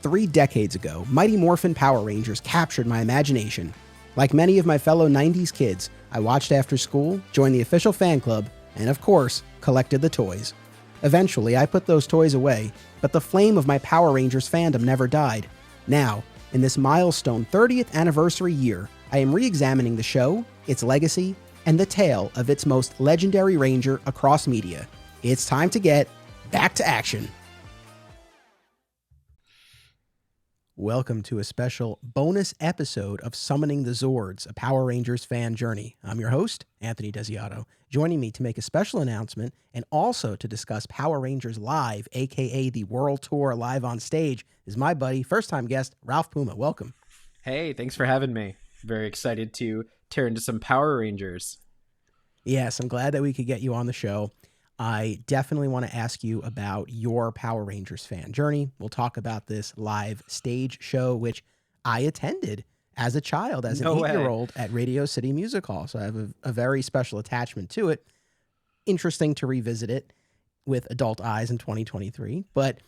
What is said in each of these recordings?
3 decades ago, Mighty Morphin Power Rangers captured my imagination. Like many of my fellow 90s kids, I watched after school, joined the official fan club, and of course, collected the toys. Eventually, I put those toys away, but the flame of my Power Rangers fandom never died. Now, in this milestone 30th anniversary year, I am re-examining the show, its legacy, and the tale of its most legendary ranger across media. It's time to get back to action. Welcome to a special bonus episode of Summoning the ZORDS, a Power Rangers fan journey. I'm your host, Anthony Desiato. Joining me to make a special announcement and also to discuss Power Rangers Live, aka the World Tour live on stage, is my buddy, first-time guest, Ralph Puma. Welcome. Hey, thanks for having me. Very excited to tear into some Power Rangers. Yes, I'm glad that we could get you on the show. I definitely want to ask you about your Power Rangers fan journey. We'll talk about this live stage show, which I attended as a child, as an 8-year-old at Radio City Music Hall. So I have a very special attachment to it. Interesting to revisit it with adult eyes in 2023, but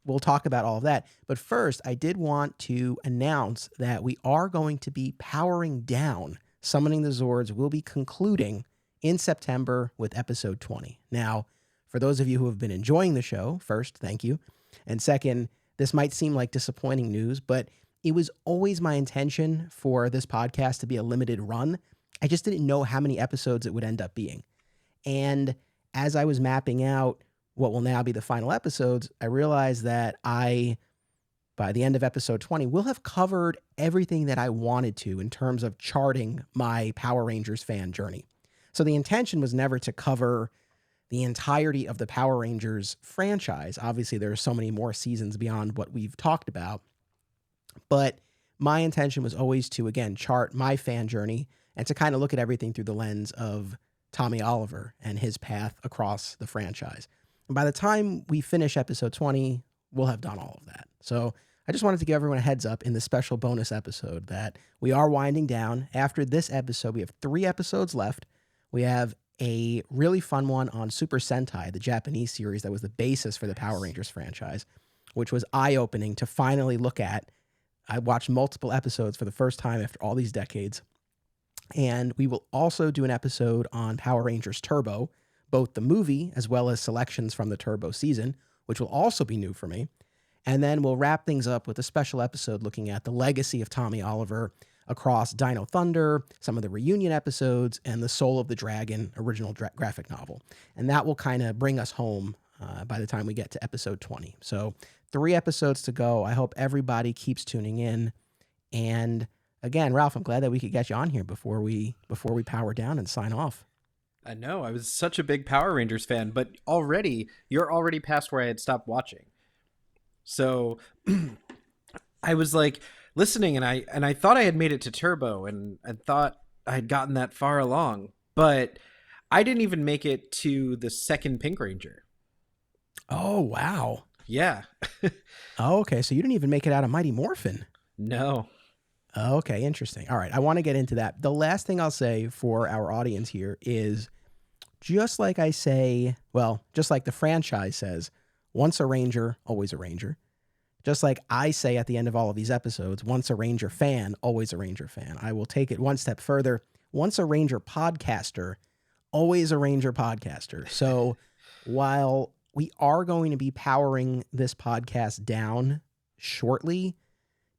we'll talk about all of that. But first, I did want to announce that we are going to be powering down. Summoning the ZORDS will be concluding in September with episode 20. Now, for those of you who have been enjoying the show, first, thank you. And second, this might seem like disappointing news, but it was always my intention for this podcast to be a limited run. I just didn't know how many episodes it would end up being. And as I was mapping out what will now be the final episodes, I realized that by the end of episode 20, will have covered everything that I wanted to in terms of charting my Power Rangers fan journey. So the intention was never to cover the entirety of the Power Rangers franchise. Obviously, there are so many more seasons beyond what we've talked about. But my intention was always to, again, chart my fan journey and to kind of look at everything through the lens of Tommy Oliver and his path across the franchise. And by the time we finish episode 20, we'll have done all of that. So I just wanted to give everyone a heads up in this special bonus episode that we are winding down. After this episode, we have 3 episodes left. We have a really fun one on Super Sentai, the Japanese series that was the basis for the Power Rangers franchise, which was eye-opening to finally look at. I watched multiple episodes for the first time after all these decades. And we will also do an episode on Power Rangers Turbo, both the movie as well as selections from the Turbo season, which will also be new for me. And then we'll wrap things up with a special episode looking at the legacy of Tommy Oliver across Dino Thunder, some of the reunion episodes, and the Soul of the Dragon original graphic novel. And that will kind of bring us home by the time we get to episode 20. So 3 episodes to go. I hope everybody keeps tuning in. And again, Ralph, I'm glad that we could get you on here before we power down and sign off. I know, I was such a big Power Rangers fan, but you're already past where I had stopped watching. So I was like listening and I thought I had made it to Turbo and I thought I had gotten that far along, but I didn't even make it to the second Pink Ranger. Oh, wow. Yeah. Oh, okay. So you didn't even make it out of Mighty Morphin. No. Oh, okay. Interesting. All right. I want to get into that. The last thing I'll say for our audience here is just like I say, well, just like the franchise says, once a Ranger, always a Ranger. Just like I say at the end of all of these episodes, once a Ranger fan, always a Ranger fan. I will take it one step further. Once a Ranger podcaster, always a Ranger podcaster. So while we are going to be powering this podcast down shortly,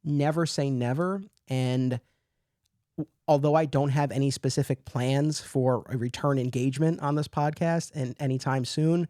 never say never. And although I don't have any specific plans for a return engagement on this podcast and anytime soon,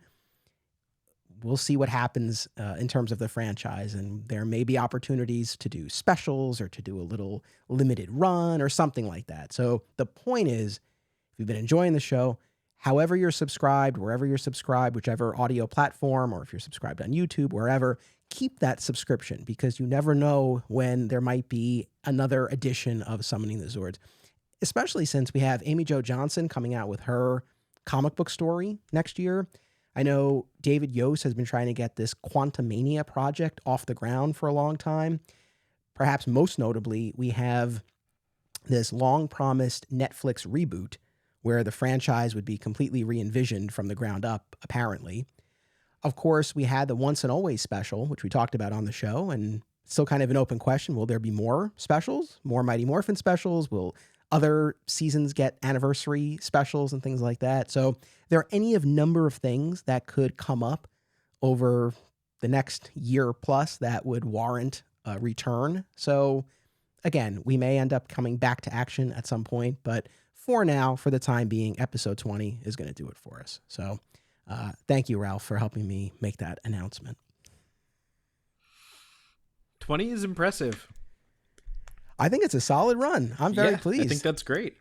we'll see what happens in terms of the franchise. And there may be opportunities to do specials or to do a little limited run or something like that. So the point is, if you've been enjoying the show, however you're subscribed, wherever you're subscribed, whichever audio platform, or if you're subscribed on YouTube, wherever, keep that subscription because you never know when there might be another edition of Summoning the ZORDS, especially since we have Amy Jo Johnson coming out with her comic book story next year. I know David Yost has been trying to get this Quantumania project off the ground for a long time. Perhaps most notably, we have this long-promised Netflix reboot where the franchise would be completely re-envisioned from the ground up, apparently. Of course, we had the Once and Always special, which we talked about on the show, and Still kind of an open question. Will there be more specials, more Mighty Morphin specials? Will other seasons get anniversary specials and things like that? So there are any of number of things that could come up over the next year plus that would warrant a return. So again, we may end up coming back to action at some point, but for now, for the time being, episode 20 is going to do it for us. So thank you, Ralph, for helping me make that announcement. 20 is impressive. I think it's a solid run. I'm very pleased. I think that's great.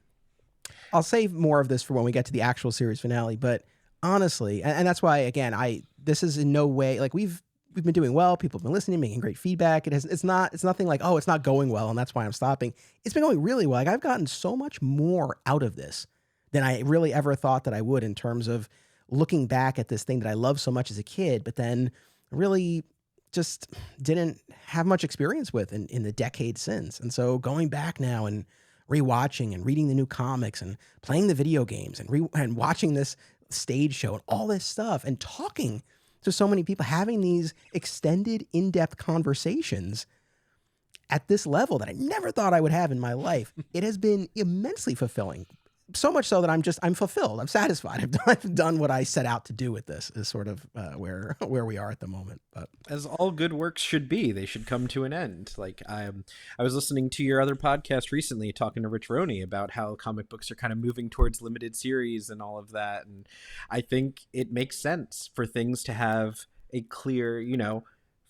I'll save more of this for when we get to the actual series finale, but honestly, and that's why, again, this is in no way, like, we've been doing well. People have been listening, making great feedback. It's nothing like, oh, it's not going well and that's why I'm stopping. It's been going really well. Like, I've gotten so much more out of this than I really ever thought that I would, in terms of looking back at this thing that I loved so much as a kid, but then really just didn't have much experience with in the decade since. And so going back now and rewatching and reading the new comics and playing the video games and watching this stage show and all this stuff and talking to so many people, having these extended, in-depth conversations at this level that I never thought I would have in my life, it has been immensely fulfilling. So much so that I'm fulfilled. I'm satisfied. I've done what I set out to do with this, is sort of where we are at the moment. But as all good works should be, they should come to an end. Like, I was listening to your other podcast recently, talking to Rich Roney about how comic books are kind of moving towards limited series and all of that. And I think it makes sense for things to have a clear,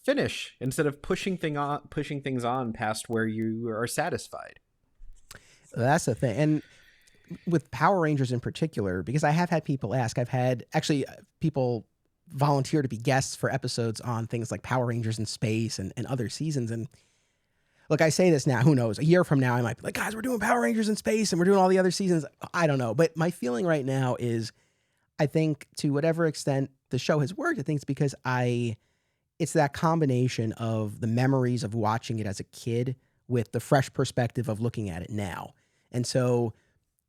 finish, instead of pushing things on past where you are satisfied. That's the thing. And with Power Rangers in particular, because I have had people ask, I've had actually people volunteer to be guests for episodes on things like Power Rangers in space and other seasons. And look, I say this now, who knows, a year from now, I might be like, guys, we're doing Power Rangers in space and we're doing all the other seasons. I don't know. But my feeling right now is, I think to whatever extent the show has worked, I think it's because it's that combination of the memories of watching it as a kid with the fresh perspective of looking at it now. And so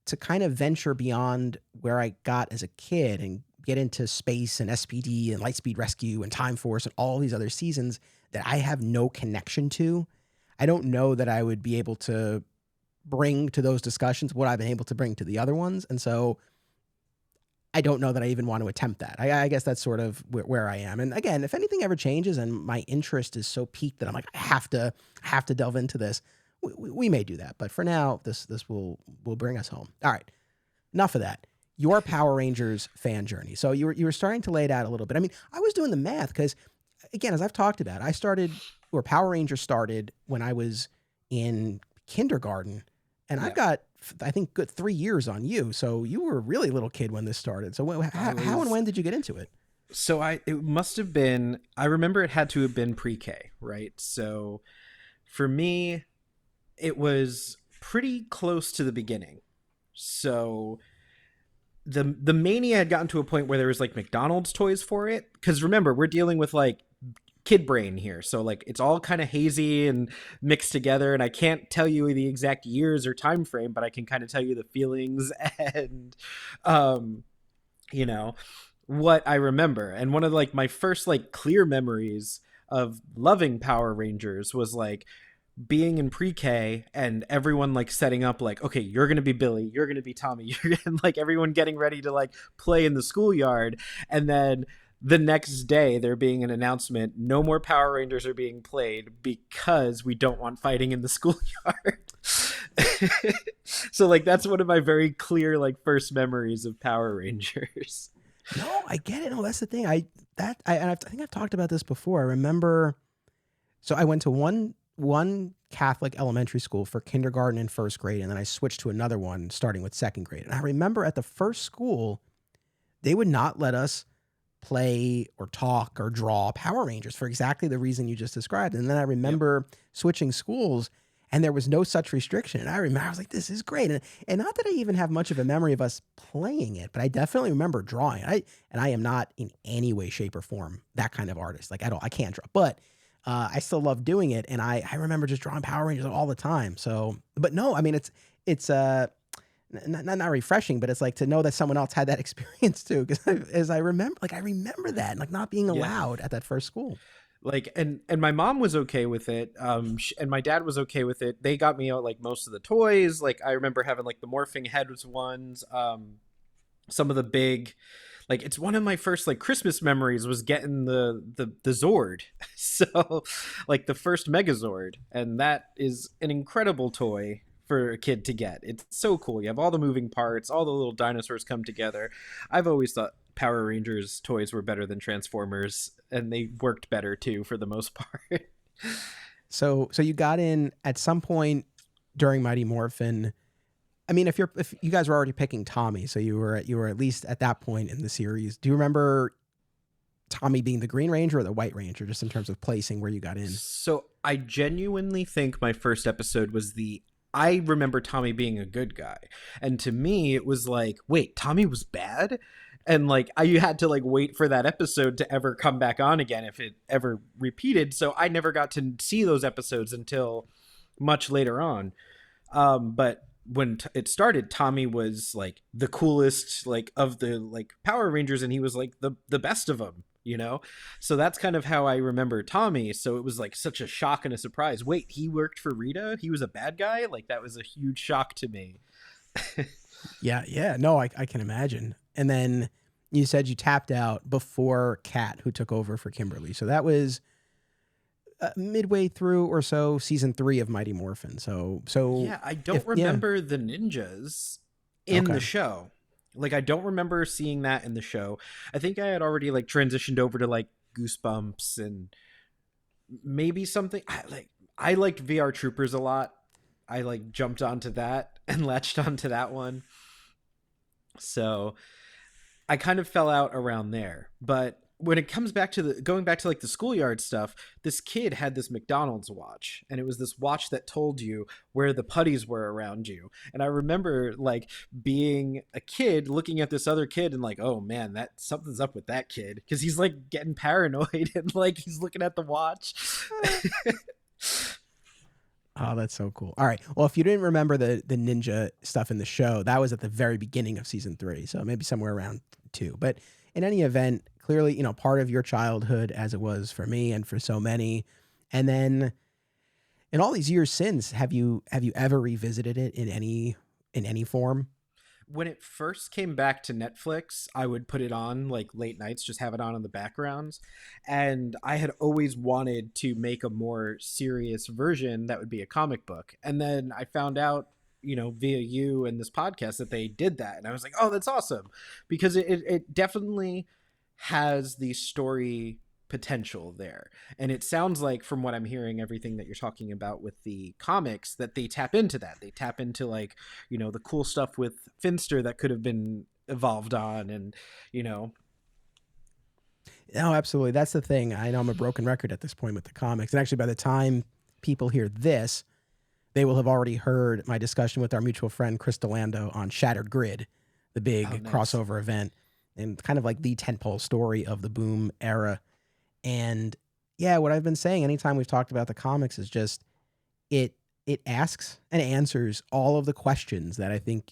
to kind of venture beyond where I got as a kid and get into space and SPD and Lightspeed Rescue and Time Force and all these other seasons that I have no connection to, I don't know that I would be able to bring to those discussions what I've been able to bring to the other ones. And so I don't know that I even want to attempt that. I guess that's sort of where I am. And again, if anything ever changes and my interest is so piqued that I'm like, I have to delve into this, we may do that, but for now, this will bring us home. All right, enough of that. Your Power Rangers fan journey. So you were starting to lay it out a little bit. I mean, I was doing the math because, again, as I've talked about, Power Rangers started when I was in kindergarten, and I've got, I think, good 3 years on you. So you were a really little kid when this started. So how and when did you get into it? So it must have been, I remember it had to have been pre-K, right? So for me, it was pretty close to the beginning. So the mania had gotten to a point where there was like McDonald's toys for it. Because remember, we're dealing with like kid brain here. So like it's all kind of hazy and mixed together. And I can't tell you the exact years or time frame, but I can kind of tell you the feelings and, what I remember. And one of like my first like clear memories of loving Power Rangers was like being in pre-K and everyone like setting up like, okay, you're going to be Billy, you're going to be Tommy, and like everyone getting ready to like play in the schoolyard. And then the next day there being an announcement, no more Power Rangers are being played because we don't want fighting in the schoolyard. So like, that's one of my very clear, like first memories of Power Rangers. No, I get it. No, that's the thing. I think I've talked about this before. I remember, so I went to one Catholic elementary school for kindergarten and first grade, and then I switched to another one starting with second grade. And I remember at the first school, they would not let us play or talk or draw Power Rangers for exactly the reason you just described. And then I remember switching schools, and there was no such restriction. And I remember, I was like, this is great. And not that I even have much of a memory of us playing it, but I definitely remember drawing. I am not in any way, shape, or form that kind of artist. Like I can't draw, but I still love doing it. And I remember just drawing Power Rangers all the time. So, but no, I mean, it's not refreshing, but it's like to know that someone else had that experience too. Because I remember that, like not being allowed at that first school. Like, and my mom was okay with it, and my dad was okay with it. They got me out like most of the toys. Like, I remember having like the morphing heads ones, some of the big, like, it's one of my first like Christmas memories was getting the Zord. So like the first Megazord, and that is an incredible toy for a kid to get. It's so cool. You have all the moving parts, all the little dinosaurs come together. I've always thought Power Rangers toys were better than Transformers, and they worked better too for the most part. So you got in at some point during Mighty Morphin. I mean, if you guys were already picking Tommy, so you were at least at that point in the series. Do you remember Tommy being the Green Ranger or the White Ranger, just in terms of placing where you got in? So I genuinely think my first episode was I remember Tommy being a good guy. And to me, it was like, wait, Tommy was bad? And like, you had to like wait for that episode to ever come back on again if it ever repeated. So I never got to see those episodes until much later on. But when it started, Tommy was like the coolest, like, of the like Power Rangers, and he was like the best of them, you know. So that's kind of how I remember Tommy. So it was like such a shock and a surprise. Wait, he worked for Rita? He was a bad guy? Like, that was a huge shock to me. Yeah, no, I can imagine. And then you said you tapped out before Kat, who took over for Kimberly. So that was midway through or so season 3 of Mighty Morphin. So yeah, I don't remember the ninjas in the show. Like, I don't remember seeing that in the show. I think I had already like transitioned over to like Goosebumps and maybe something. I liked VR Troopers a lot. I like jumped onto that and latched onto that one. So I kind of fell out around there. But when it comes back to going back to like the schoolyard stuff, this kid had this McDonald's watch, and it was this watch that told you where the putties were around you. And I remember like being a kid looking at this other kid and like, oh man, that something's up with that kid, because he's like getting paranoid and like he's looking at the watch. Oh, that's so cool. All right. Well, if you didn't remember the ninja stuff in the show, that was at the very beginning of season 3. So maybe somewhere around 2. But in any event, clearly, you know, part of your childhood, as it was for me and for so many. And then in all these years since, have you ever revisited it in any form? When it first came back to Netflix, I would put it on like late nights, just have it on in the backgrounds. And I had always wanted to make a more serious version that would be a comic book. And then I found out, you know, via you and this podcast, that they did that. And I was like, oh, that's awesome. Because it definitely has the story potential there. And it sounds like, from what I'm hearing, everything that you're talking about with the comics, that they tap into that. They tap into, like, you know, the cool stuff with Finster that could have been evolved on, and, you know. No, absolutely. That's the thing. I know I'm a broken record at this point with the comics. And actually, by the time people hear this, they will have already heard my discussion with our mutual friend, Chris Delando, on Shattered Grid, the big crossover event, and kind of like the tentpole story of the Boom era. And yeah, what I've been saying anytime we've talked about the comics is just it asks and answers all of the questions that I think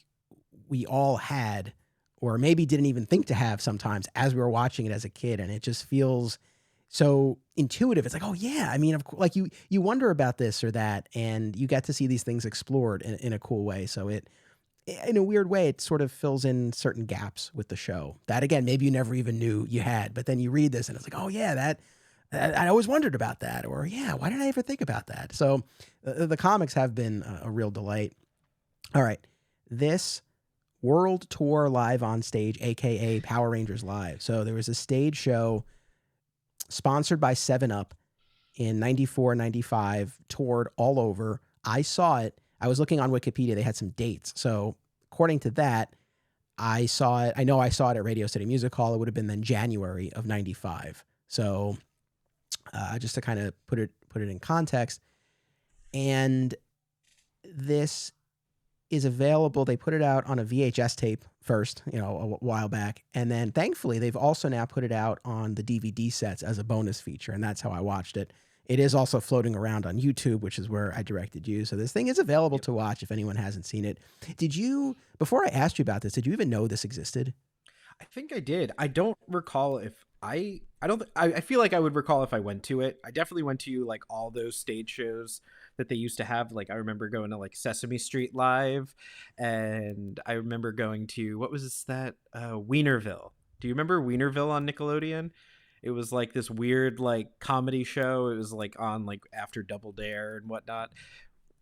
we all had, or maybe didn't even think to have sometimes as we were watching it as a kid. And it just feels so intuitive. It's like, oh yeah, I mean, like you wonder about this or that, and you get to see these things explored in a cool way. So it, in a weird way, it sort of fills in certain gaps with the show that, again, maybe you never even knew you had, but then you read this and it's like, oh yeah, that I always wondered about that, or yeah, why didn't I ever think about that? So the comics have been a real delight. All right, this World Tour Live on Stage, aka Power Rangers Live. So there was a stage show sponsored by 7-Up in 94, 95, toured all over. I saw it. I was looking on Wikipedia. They had some dates. So according to that, I saw it. I know I saw it at Radio City Music Hall. It would have been then January of 95. So just to kind of put it in context. And this is available. They put it out on a VHS tape first, you know, a while back. And then thankfully, they've also now put it out on the DVD sets as a bonus feature. And that's how I watched it. It is also floating around on YouTube, which is where I directed you. So this thing is available to watch if anyone hasn't seen it. Did you, before I asked you about this, did you even know this existed? I think I did. I don't recall if I don't I feel like I would recall if I went to it. I definitely went to like all those stage shows that they used to have. Like I remember going to like Sesame Street Live, and I remember going to what was that Wienerville. Do you remember Wienerville on Nickelodeon? It was like this weird like comedy show. It was like on like after Double Dare and whatnot.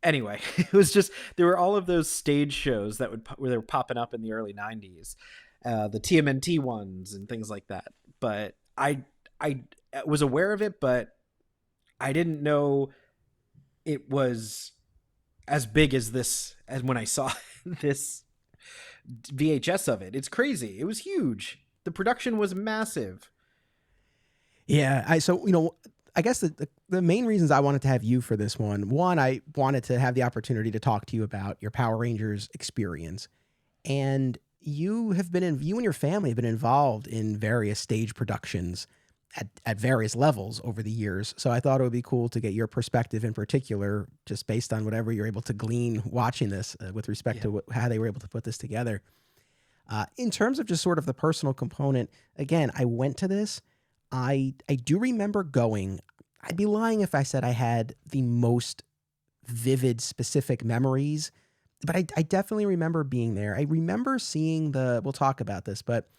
Anyway, it was just there were all of those stage shows that would where they were popping up in the early '90s, the TMNT ones and things like that. But I was aware of it, but I didn't know it was as big as this as when I saw this VHS of it. It's crazy. It was huge. The production was massive. Yeah, I guess the main reasons I wanted to have you for this one, I wanted to have the opportunity to talk to you about your Power Rangers experience. And you and your family have been involved in various stage productions at various levels over the years. So I thought it would be cool to get your perspective in particular, just based on whatever you're able to glean watching this with respect to how they were able to put this together. In terms of just sort of the personal component, again, I went to this. I do remember going. I'd be lying if I said I had the most vivid, specific memories, but I definitely remember being there. I remember seeing we'll talk about this, but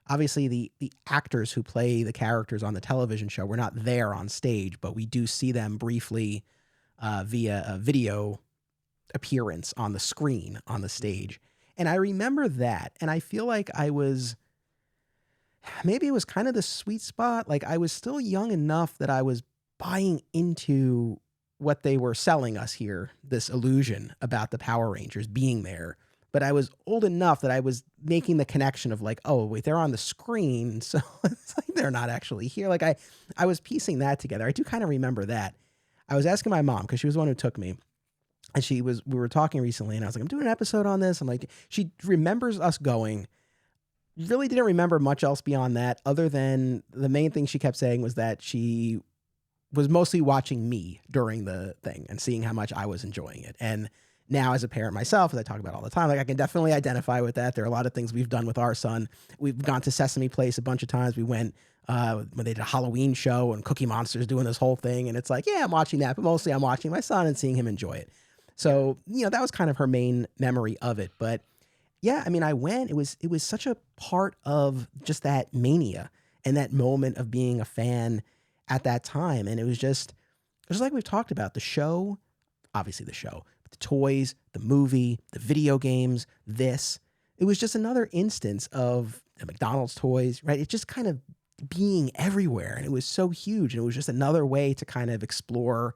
obviously the actors who play the characters on the television show were not there on stage, but we do see them briefly via a video appearance on the screen on the stage. And I remember that. And I feel like maybe it was kind of the sweet spot. Like I was still young enough that I was buying into what they were selling us here, this illusion about the Power Rangers being there. But I was old enough that I was making the connection of like, oh, wait, they're on the screen. So it's like they're not actually here. Like I was piecing that together. I do kind of remember that. I was asking my mom because she was the one who took me. And we were talking recently and I was like, I'm doing an episode on this. I'm like, she remembers us going. Really didn't remember much else beyond that, other than the main thing she kept saying was that she was mostly watching me during the thing and seeing how much I was enjoying it. And now as a parent myself, as I talk about all the time, like I can definitely identify with that. There are a lot of things we've done with our son. We've gone to Sesame Place a bunch of times. We went when they did a Halloween show and Cookie Monster's doing this whole thing. And it's like, yeah, I'm watching that, but mostly I'm watching my son and seeing him enjoy it. So, that was kind of her main memory of it. But yeah, I mean, I went. It was such a part of just that mania and that moment of being a fan at that time. And it was just like we've talked about the show, obviously the show, but the toys, the movie, the video games, this. It was just another instance of the McDonald's toys, right? It just kind of being everywhere, and it was so huge, and it was just another way to kind of explore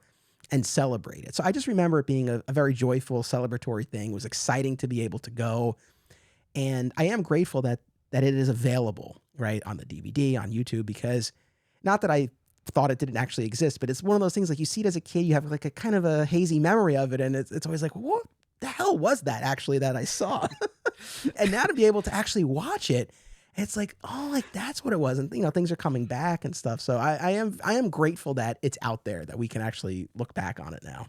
and celebrate it. So I just remember it being a very joyful, celebratory thing. It was exciting to be able to go. And I am grateful that it is available, right, on the DVD, on YouTube, because not that I thought it didn't actually exist, but it's one of those things like you see it as a kid, you have like a kind of a hazy memory of it. And it's always like, what the hell was that actually that I saw? And now to be able to actually watch it, it's like, oh, like that's what it was. And, things are coming back and stuff. So I am grateful that it's out there, that we can actually look back on it now.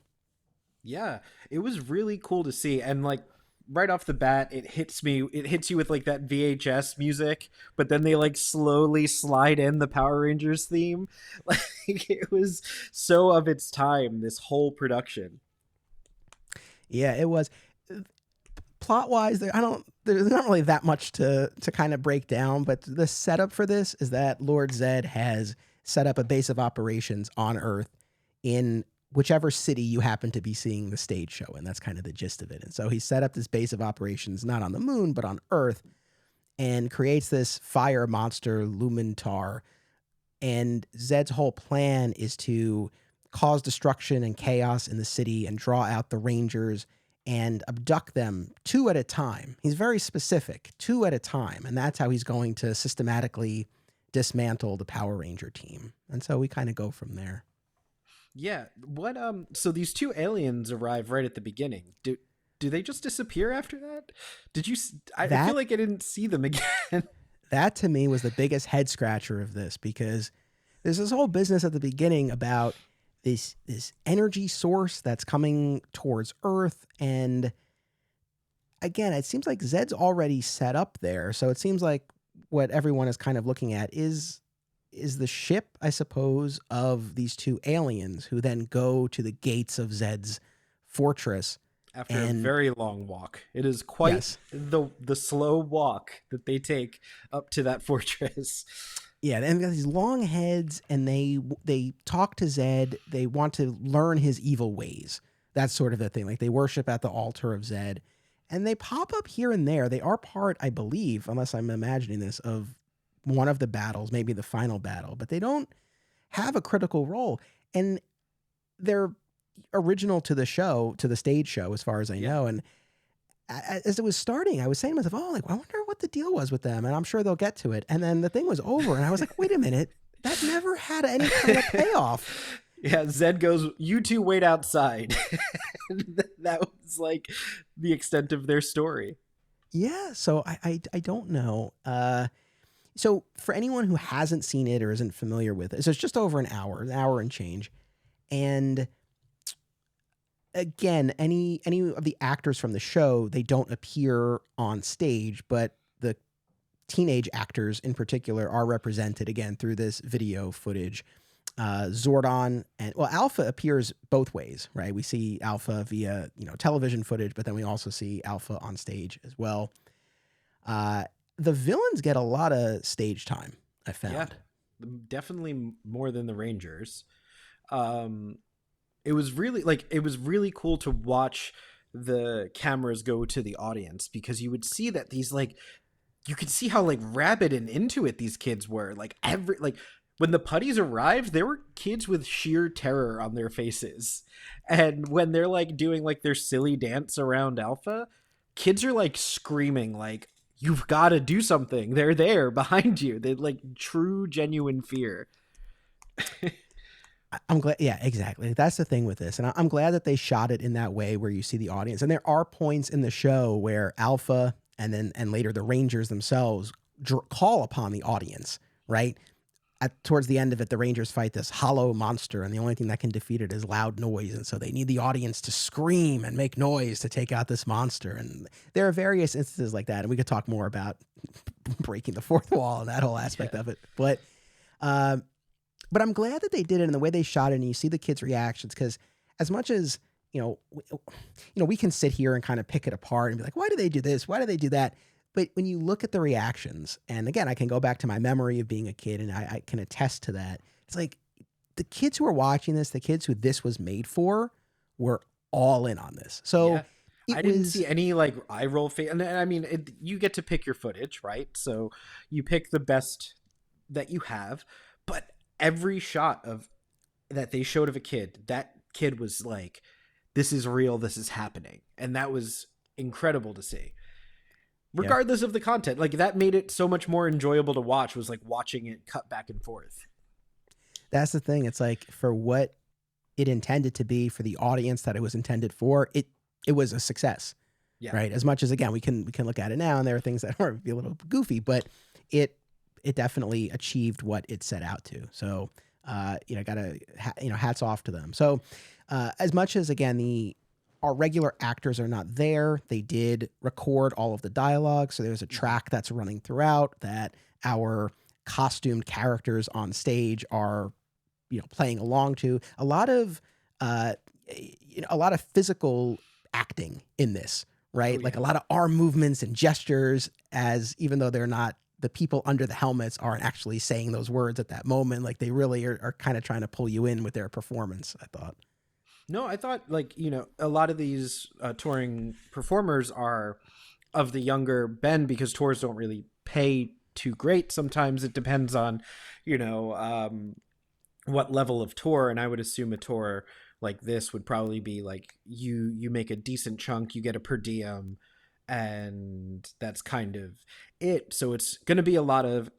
Yeah, it was really cool to see. And like right off the bat, it hits you with like that VHS music, but then they like slowly slide in the Power Rangers theme. Like it was so of its time, this whole production. Yeah, it was. Plot wise, there's not really that much to kind of break down, but the setup for this is that Lord Zedd has set up a base of operations on Earth in whichever city you happen to be seeing the stage show, and that's kind of the gist of it. And so he set up this base of operations not on the moon but on Earth, and creates this fire monster Lumintar. And Zedd's whole plan is to cause destruction and chaos in the city and draw out the Rangers and abduct them 2 at a time. He's very specific, 2 at a time, and that's how he's going to systematically dismantle the Power Ranger team. And so we kind of go from there. Yeah. What so these 2 aliens arrive right at the beginning. Do they just disappear after that? Did you I feel like I didn't see them again. That to me was the biggest head scratcher of this, because there's this whole business at the beginning about this energy source that's coming towards Earth. And again, it seems like Zedd's already set up there. So it seems like what everyone is kind of looking at is is the ship, I suppose, of these two aliens who then go to the gates of Zed's fortress. After a And very long walk. It is quite yes, the slow walk that they take up to that fortress. yeah, they've got these long heads, and they talk to Zed. They want to learn his evil ways. That's sort of the thing. Like they worship at the altar of Zed, and they pop up here and there. They are part, I believe, unless I'm imagining this, of one of the battles, maybe the final battle, but they don't have a critical role. And they're original to the show, to the stage show, as far as I Yeah. know. And as it was starting, I was saying to myself, "Oh, like I wonder what the deal was with them," and I'm sure they'll get to it. And then the thing was over, and I was like, "Wait a minute, that never had any kind of payoff." Yeah, Zed goes, "You two wait outside." That was like the extent of their story. Yeah, so I don't know. So for anyone who hasn't seen it or isn't familiar with it, so it's just over an hour and change, and again, any of the actors from the show, they don't appear on stage, but the teenage actors in particular are represented again through this video footage. Zordon and well, Alpha appears both ways, right? We see Alpha via television footage, but then we also see Alpha on stage as well. The villains get a lot of stage time, I found. Yeah, definitely more than the Rangers. It was really cool to watch the cameras go to the audience, because you would see that these you could see how rabid and into it these kids were. When the putties arrived, there were kids with sheer terror on their faces. And when they're doing their silly dance around Alpha, kids are screaming you've got to do something. They're there behind you. They true genuine fear. I'm glad. Yeah, exactly. That's the thing with this. And I'm glad that they shot it in that way where you see the audience. And there are points in the show where Alpha and later the Rangers themselves call upon the audience, right? Towards the end of it, the Rangers fight this hollow monster, and the only thing that can defeat it is loud noise. And so they need the audience to scream and make noise to take out this monster. And there are various instances like that. And we could talk more about breaking the fourth wall and that whole aspect of it. But I'm glad that they did it in the way they shot it, and you see the kids' reactions, because as much as, we can sit here and kind of pick it apart and be like, why do they do this? Why do they do that? But when you look at the reactions, and again, I can go back to my memory of being a kid, and I can attest to that. It's like the kids who are watching this, the kids who this was made for, were all in on this. So I didn't see any eye roll face. And I mean, you get to pick your footage, right? So you pick the best that you have, but every shot of that they showed of a kid, that kid was like, this is real, this is happening. And that was incredible to see. Regardless of the content, that made it so much more enjoyable to watch, was watching it cut back and forth. That's the thing. It's for what it intended to be, for the audience that it was intended for, it was a success. Yeah. Right. As much as, again, we can look at it now and there are things that are a little goofy, but it definitely achieved what it set out to. So, hats off to them. So, as much as, again, our regular actors are not there, they did record all of the dialogue. So there's a track that's running throughout that our costumed characters on stage are, playing along to. A lot of physical acting in this, right? A lot of arm movements and gestures, as even though they're not, the people under the helmets aren't actually saying those words at that moment. They really are kind of trying to pull you in with their performance, I thought. No, I thought a lot of these touring performers are of the younger bend, because tours don't really pay too great. Sometimes it depends on, what level of tour. And I would assume a tour like this would probably be you make a decent chunk, you get a per diem, and that's kind of it. So it's going to be a lot of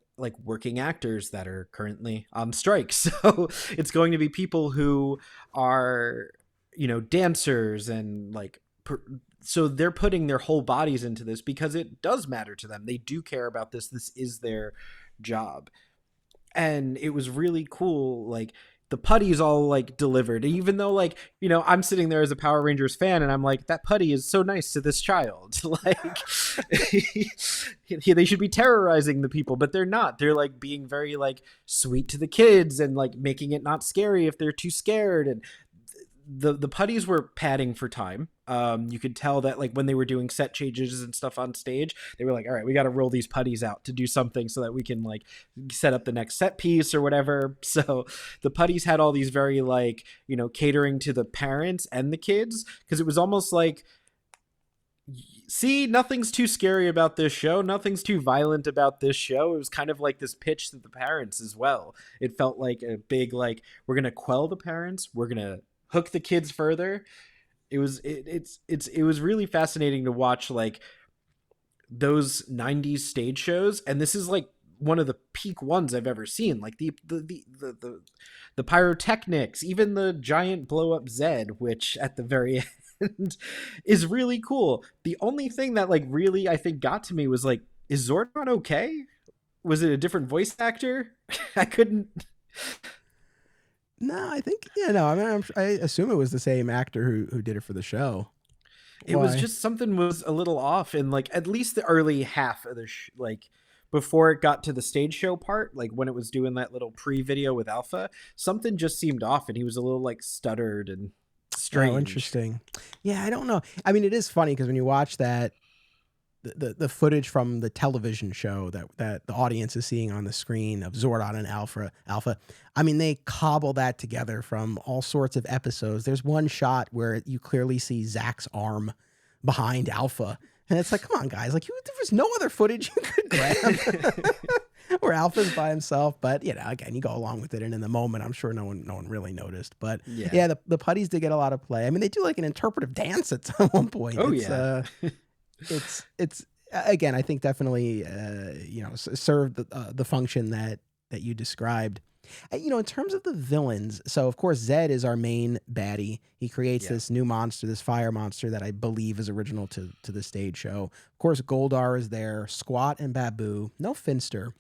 working actors that are currently on strike. So it's going to be people who are, dancers and so they're putting their whole bodies into this because it does matter to them. They do care about this. This is their job. And it was really cool. the putty's all like delivered, even though like, you know, I'm sitting there as a Power Rangers fan and I'm like, that putty is so nice to this child. Like they should be terrorizing the people, but they're not. They're like being very like sweet to the kids and like making it not scary if they're too scared. And the putties were padding for time. You could tell that like when they were doing set changes and stuff on stage, they were like, all right, we got to roll these putties out to do something so that we can like set up the next set piece or whatever. So the putties had all these very like, you know, catering to the parents and the kids, because it was almost like, see, nothing's too scary about this show, nothing's too violent about this show. It was kind of like this pitch to the parents as well. It felt like a big like, we're gonna quell the parents, we're gonna hook the kids further. It was really fascinating to watch like those 90s stage shows, and this is like one of the peak ones I've ever seen. Like the pyrotechnics, even the giant blow up Zed, which at the very end is really cool. The only thing that like really I think got to me was like, is Zordon okay? Was it a different voice actor? I couldn't. No, I think no. I mean, I assume it was the same actor who did it for the show. It was just something was a little off in like at least the early half of the like before it got to the stage show part, like when it was doing that little pre-video with Alpha, something just seemed off and he was a little like stuttered and strange. Oh, interesting. Yeah, I don't know. I mean, it is funny because when you watch that, the footage from the television show that the audience is seeing on the screen of Zordon and Alpha, I mean, they cobble that together from all sorts of episodes. There's one shot where you clearly see Zach's arm behind Alpha, and it's like, come on, guys, like there was no other footage you could grab where Alpha's by himself. But you know, again, you go along with it, and in the moment, I'm sure no one really noticed. But yeah, the putties did get a lot of play. I mean, they do like an interpretive dance at one point. Oh, it's again, I think definitely you know, served the function that you described. You know, in terms of the villains, so of course Zed is our main baddie. He creates this new monster, this fire monster that I believe is original to the stage show. Of course, Goldar is there, Squat and Babu, no Finster,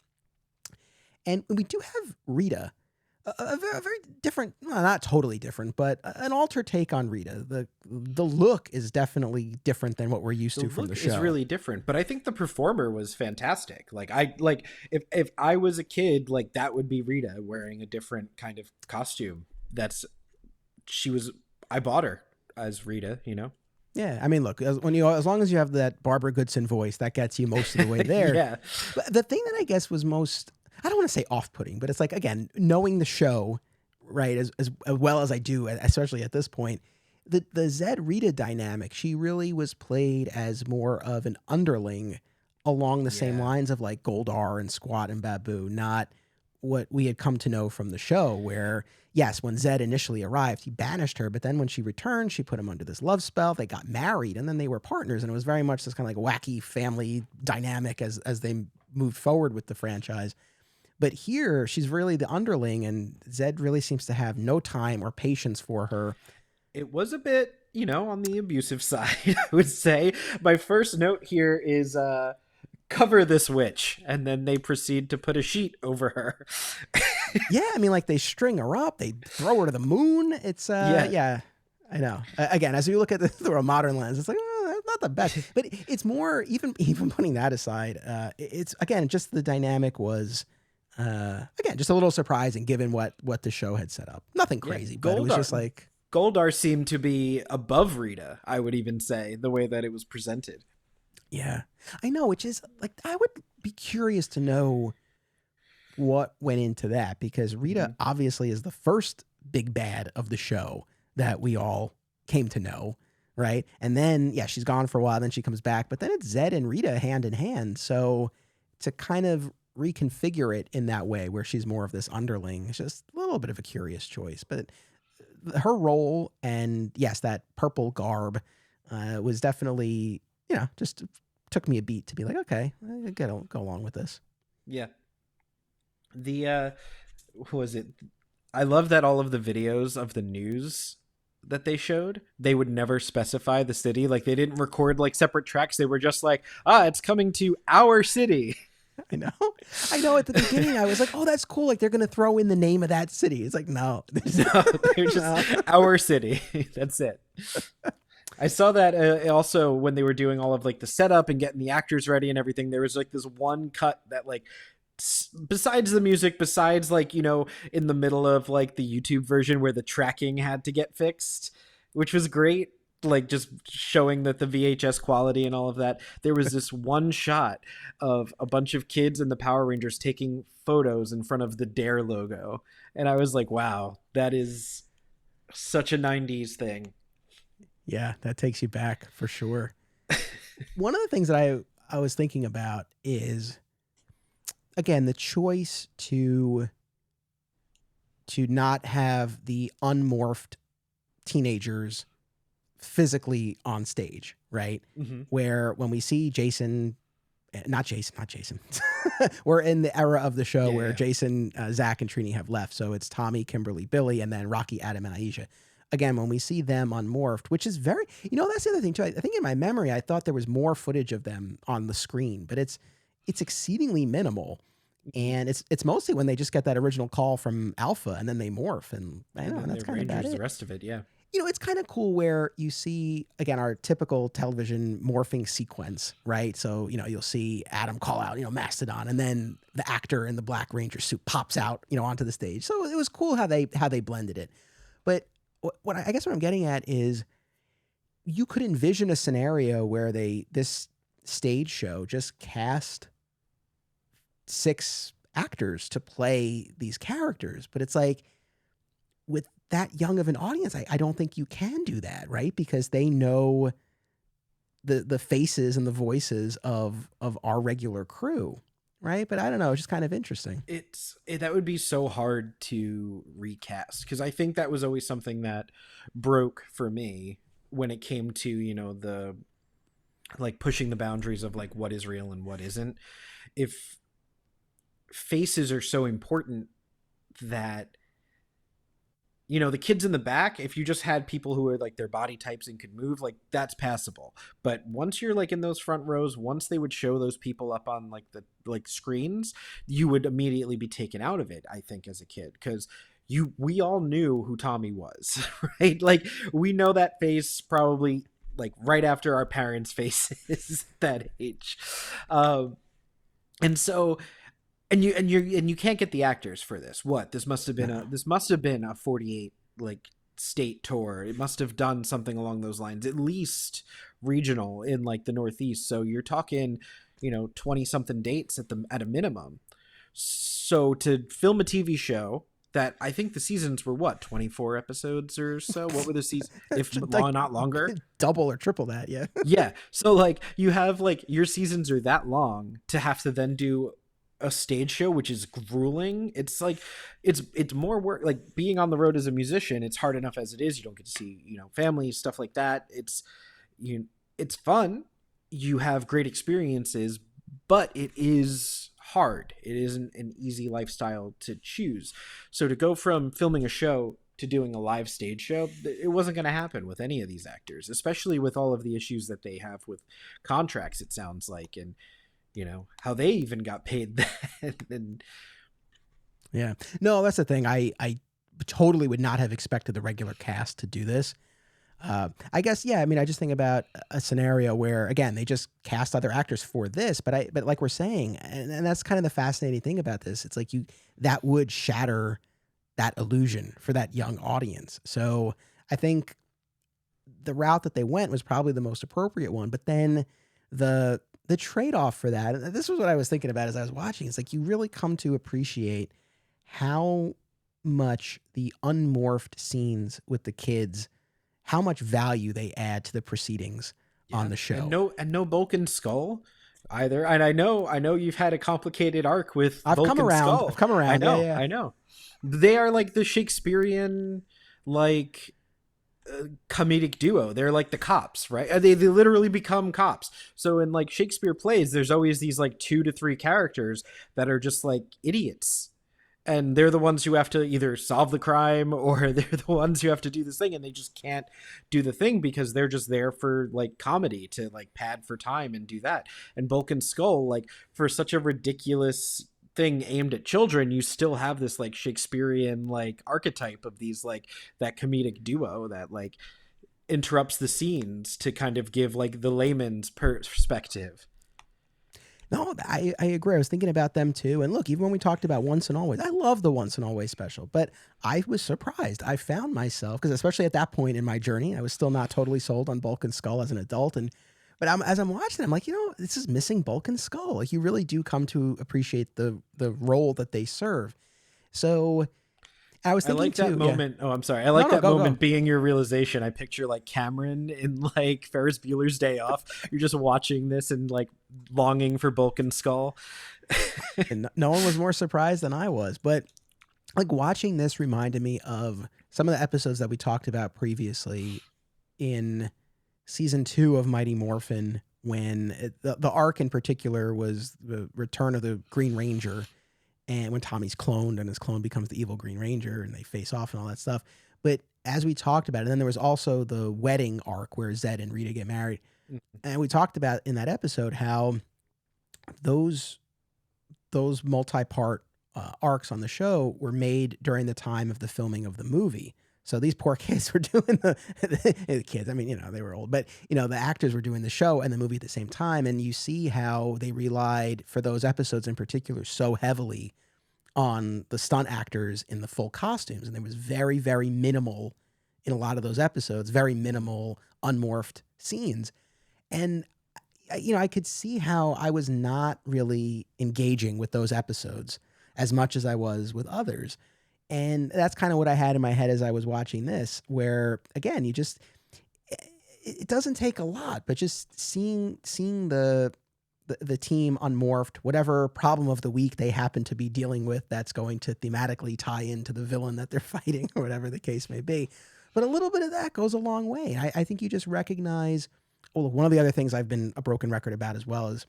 and we do have Rita. A very different, well, not totally different, but an altered take on Rita. The look is definitely different than what we're used to from the show. It's really different, but I think the performer was fantastic. Like if I was a kid, like that would be Rita wearing a different kind of costume. I bought her as Rita, you know? Yeah, I mean, look, as long as you have that Barbara Goodson voice, that gets you most of the way there. Yeah. But the thing that I guess was most, I don't want to say off-putting, but it's like, again, knowing the show, right, as well as I do, especially at this point, the Zed Rita dynamic, she really was played as more of an underling along the same lines of like Goldar and Squat and Babu, not what we had come to know from the show, where yes, when Zed initially arrived, he banished her, but then when she returned, she put him under this love spell. They got married, and then they were partners, and it was very much this kind of like wacky family dynamic as they moved forward with the franchise. But here, she's really the underling, and Zed really seems to have no time or patience for her. It was a bit, you know, on the abusive side, I would say. My first note here is cover this witch, and then they proceed to put a sheet over her. Yeah, I mean, like they string her up, they throw her to the moon. It's yeah, I know. Again, as you look at it through a modern lens, it's like not the best, but it's more even putting that aside. It's again just the dynamic was again just a little surprising given what the show had set up. Nothing crazy, but it was just like Goldar seemed to be above Rita. I would even say the way that it was presented. Yeah, I know, which is like I would be curious to know what went into that, because Rita obviously is the first big bad of the show that we all came to know, right? And then yeah, she's gone for a while, then she comes back, but then it's Zed and Rita hand in hand. So to kind of reconfigure it in that way where she's more of this underling, it's just a little bit of a curious choice. But her role and yes, that purple garb was definitely, you know, just took me a beat to be like, okay, I gotta go along with this. Yeah. Who was it? I love that all of the videos of the news that they showed, they would never specify the city. Like they didn't record like separate tracks. They were just like, it's coming to our city. I know. I know at the beginning I was like, oh, that's cool. Like they're going to throw in the name of that city. It's like, no. No, they're just our city. That's it. I saw that also when they were doing all of like the setup and getting the actors ready and everything. There was like this one cut that like, besides the music, besides like, you know, in the middle of like the YouTube version where the tracking had to get fixed, which was great, like just showing that the VHS quality and all of that. There was this one shot of a bunch of kids and the Power Rangers taking photos in front of the Dare logo, and I was like, wow, that is such a 90s thing. Yeah, that takes you back for sure. One of the things that I was thinking about is, again, the choice to not have the unmorphed teenagers physically on stage, right? Mm-hmm. Where when we see Jason, not Jason, we're in the era of the show where Jason, Zach, and Trini have left. So it's Tommy, Kimberly, Billy, and then Rocky, Adam, and Aisha. Again, when we see them unmorphed, which is very, you know, that's the other thing too. I think in my memory, I thought there was more footage of them on the screen, but it's exceedingly minimal. And it's mostly when they just get that original call from Alpha and then they morph, and I know, and that's kind of about it. The rest of it, yeah. You know, it's kind of cool where you see, again, our typical television morphing sequence, right? So, you know, you'll see Adam call out, you know, Mastodon, and then the actor in the Black Ranger suit pops out, you know, onto the stage. So it was cool how they blended it. But what I guess what I'm getting at is you could envision a scenario where this stage show just cast 6 actors to play these characters. But it's like, with that young of an audience, I don't think you can do that, right? Because they know the faces and the voices of our regular crew, right? But I don't know, it's just kind of interesting. That would be so hard to recast, because I think that was always something that broke for me when it came to, you know, the like pushing the boundaries of like what is real and what isn't. If faces are so important that, you know, the kids in the back, if you just had people who are like their body types and could move, like that's passable. But once you're like in those front rows, once they would show those people up on like the like screens, you would immediately be taken out of it, I think, as a kid, because we all knew who Tommy was, right? Like we know that face probably like right after our parents' faces that age. And so And you can't get the actors for this. This must have been a 48 like state tour. It must have done something along those lines, at least regional in like the Northeast. So you're talking, you know, 20 something dates at a minimum. So to film a TV show that I think the seasons were 24 episodes or so. What were the seasons? If like, not longer, double or triple that. Yeah. Yeah. So like you have like your seasons are that long to have to then do a stage show, which is grueling. It's like it's more work. Like being on the road as a musician, it's hard enough as it is. You don't get to see, you know, family stuff like that. It's fun. You have great experiences, but it is hard. It isn't an easy lifestyle to choose. So to go from filming a show to doing a live stage show, it wasn't going to happen with any of these actors, especially with all of the issues that they have with contracts, it sounds like, and you know how they even got paid that. And yeah, no, that's the thing. I totally would not have expected the regular cast to do this. I guess, yeah. I mean, I just think about a scenario where, again, they just cast other actors for this, but like we're saying, and that's kind of the fascinating thing about this. It's like that would shatter that illusion for that young audience. So I think the route that they went was probably the most appropriate one. But then the trade-off for that, and this was what I was thinking about as I was watching, it's like you really come to appreciate how much the unmorphed scenes with the kids, how much value they add to the proceedings on the show. And no Bulk Skull either. And I know you've had a complicated arc with I've Bulk come around. Skull. I've come around. I know. Yeah. I know. They are like the Shakespearean like comedic duo. They're like the cops, right? They literally become cops. So in like Shakespeare plays, there's always these like 2 to 3 characters that are just like idiots. and they're the ones who have to either solve the crime or they're the ones who have to do this thing, and they just can't do the thing because they're just there for like comedy to like pad for time and do that. And Bulk and Skull, like for such a ridiculous thing aimed at children, you still have this like Shakespearean like archetype of these like that comedic duo that like interrupts the scenes to kind of give like the layman's perspective. No, I agree. I was thinking about them too. And look, even when we talked about Once and Always, I love the Once and Always special, but I was surprised. I found myself, because especially at that point in my journey, I was still not totally sold on Bulk and Skull as an adult. As I'm watching it, I'm like, this is missing Bulk and Skull. Like you really do come to appreciate the role that they serve. So I was thinking like that too, moment. Yeah. Oh, I'm sorry. I like that go, moment being your realization. I picture like Cameron in like Ferris Bueller's Day Off. You're just watching this and like longing for Bulk and Skull. And no one was more surprised than I was. But like watching this reminded me of some of the episodes that we talked about previously in season 2 of Mighty Morphin, when the arc in particular was the return of the Green Ranger. And when Tommy's cloned and his clone becomes the evil Green Ranger and they face off and all that stuff. But as we talked about it, then there was also the wedding arc where Zed and Rita get married. And we talked about in that episode how those multi-part arcs on the show were made during the time of the filming of the movie. So these poor kids were doing the kids. I mean, they were old, but the actors were doing the show and the movie at the same time. And you see how they relied for those episodes in particular so heavily on the stunt actors in the full costumes. And there was very, very minimal in a lot of those episodes, very minimal unmorphed scenes. And, I could see how I was not really engaging with those episodes as much as I was with others. And that's kind of what I had in my head as I was watching this, where again, it doesn't take a lot, but just seeing the team unmorphed, whatever problem of the week they happen to be dealing with, that's going to thematically tie into the villain that they're fighting or whatever the case may be. But a little bit of that goes a long way. I think you just recognize, one of the other things I've been a broken record about as well is,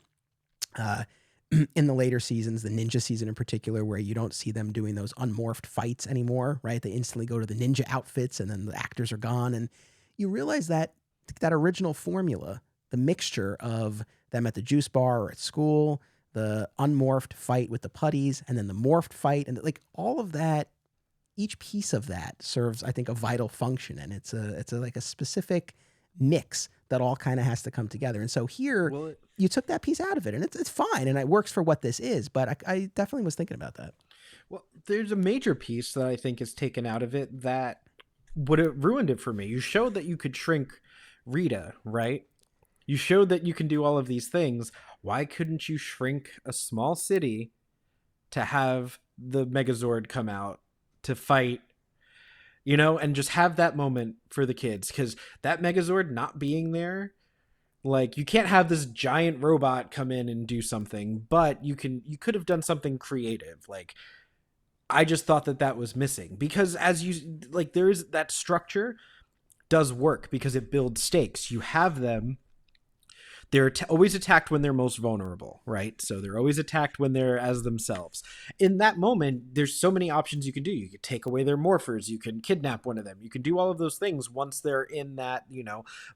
in the later seasons, the ninja season in particular, where you don't see them doing those unmorphed fights anymore, right? They instantly go to the ninja outfits and then the actors are gone. And you realize that original formula, the mixture of them at the juice bar or at school, the unmorphed fight with the putties, and then the morphed fight, and like all of that, each piece of that serves, I think, a vital function. And it's like a specific mix that all kind of has to come together. And so here, you took that piece out of it, and it's fine, and it works for what this is. But I definitely was thinking about that. Well, there's a major piece that I think is taken out of it that would have ruined it for me. You showed that you could shrink Rita, right? You showed that you can do all of these things. Why couldn't you shrink a small city to have the Megazord come out to fight, and just have that moment for the kids? Because that Megazord not being there, like, you can't have this giant robot come in and do something, but you could have done something creative. Like, I just thought that was missing, because there is that structure does work because it builds stakes. You have them. They're always attacked when they're most vulnerable, right? So they're always attacked when they're as themselves. In that moment, there's so many options you can do. You could take away their morphers. You can kidnap one of them. You can do all of those things once they're in that,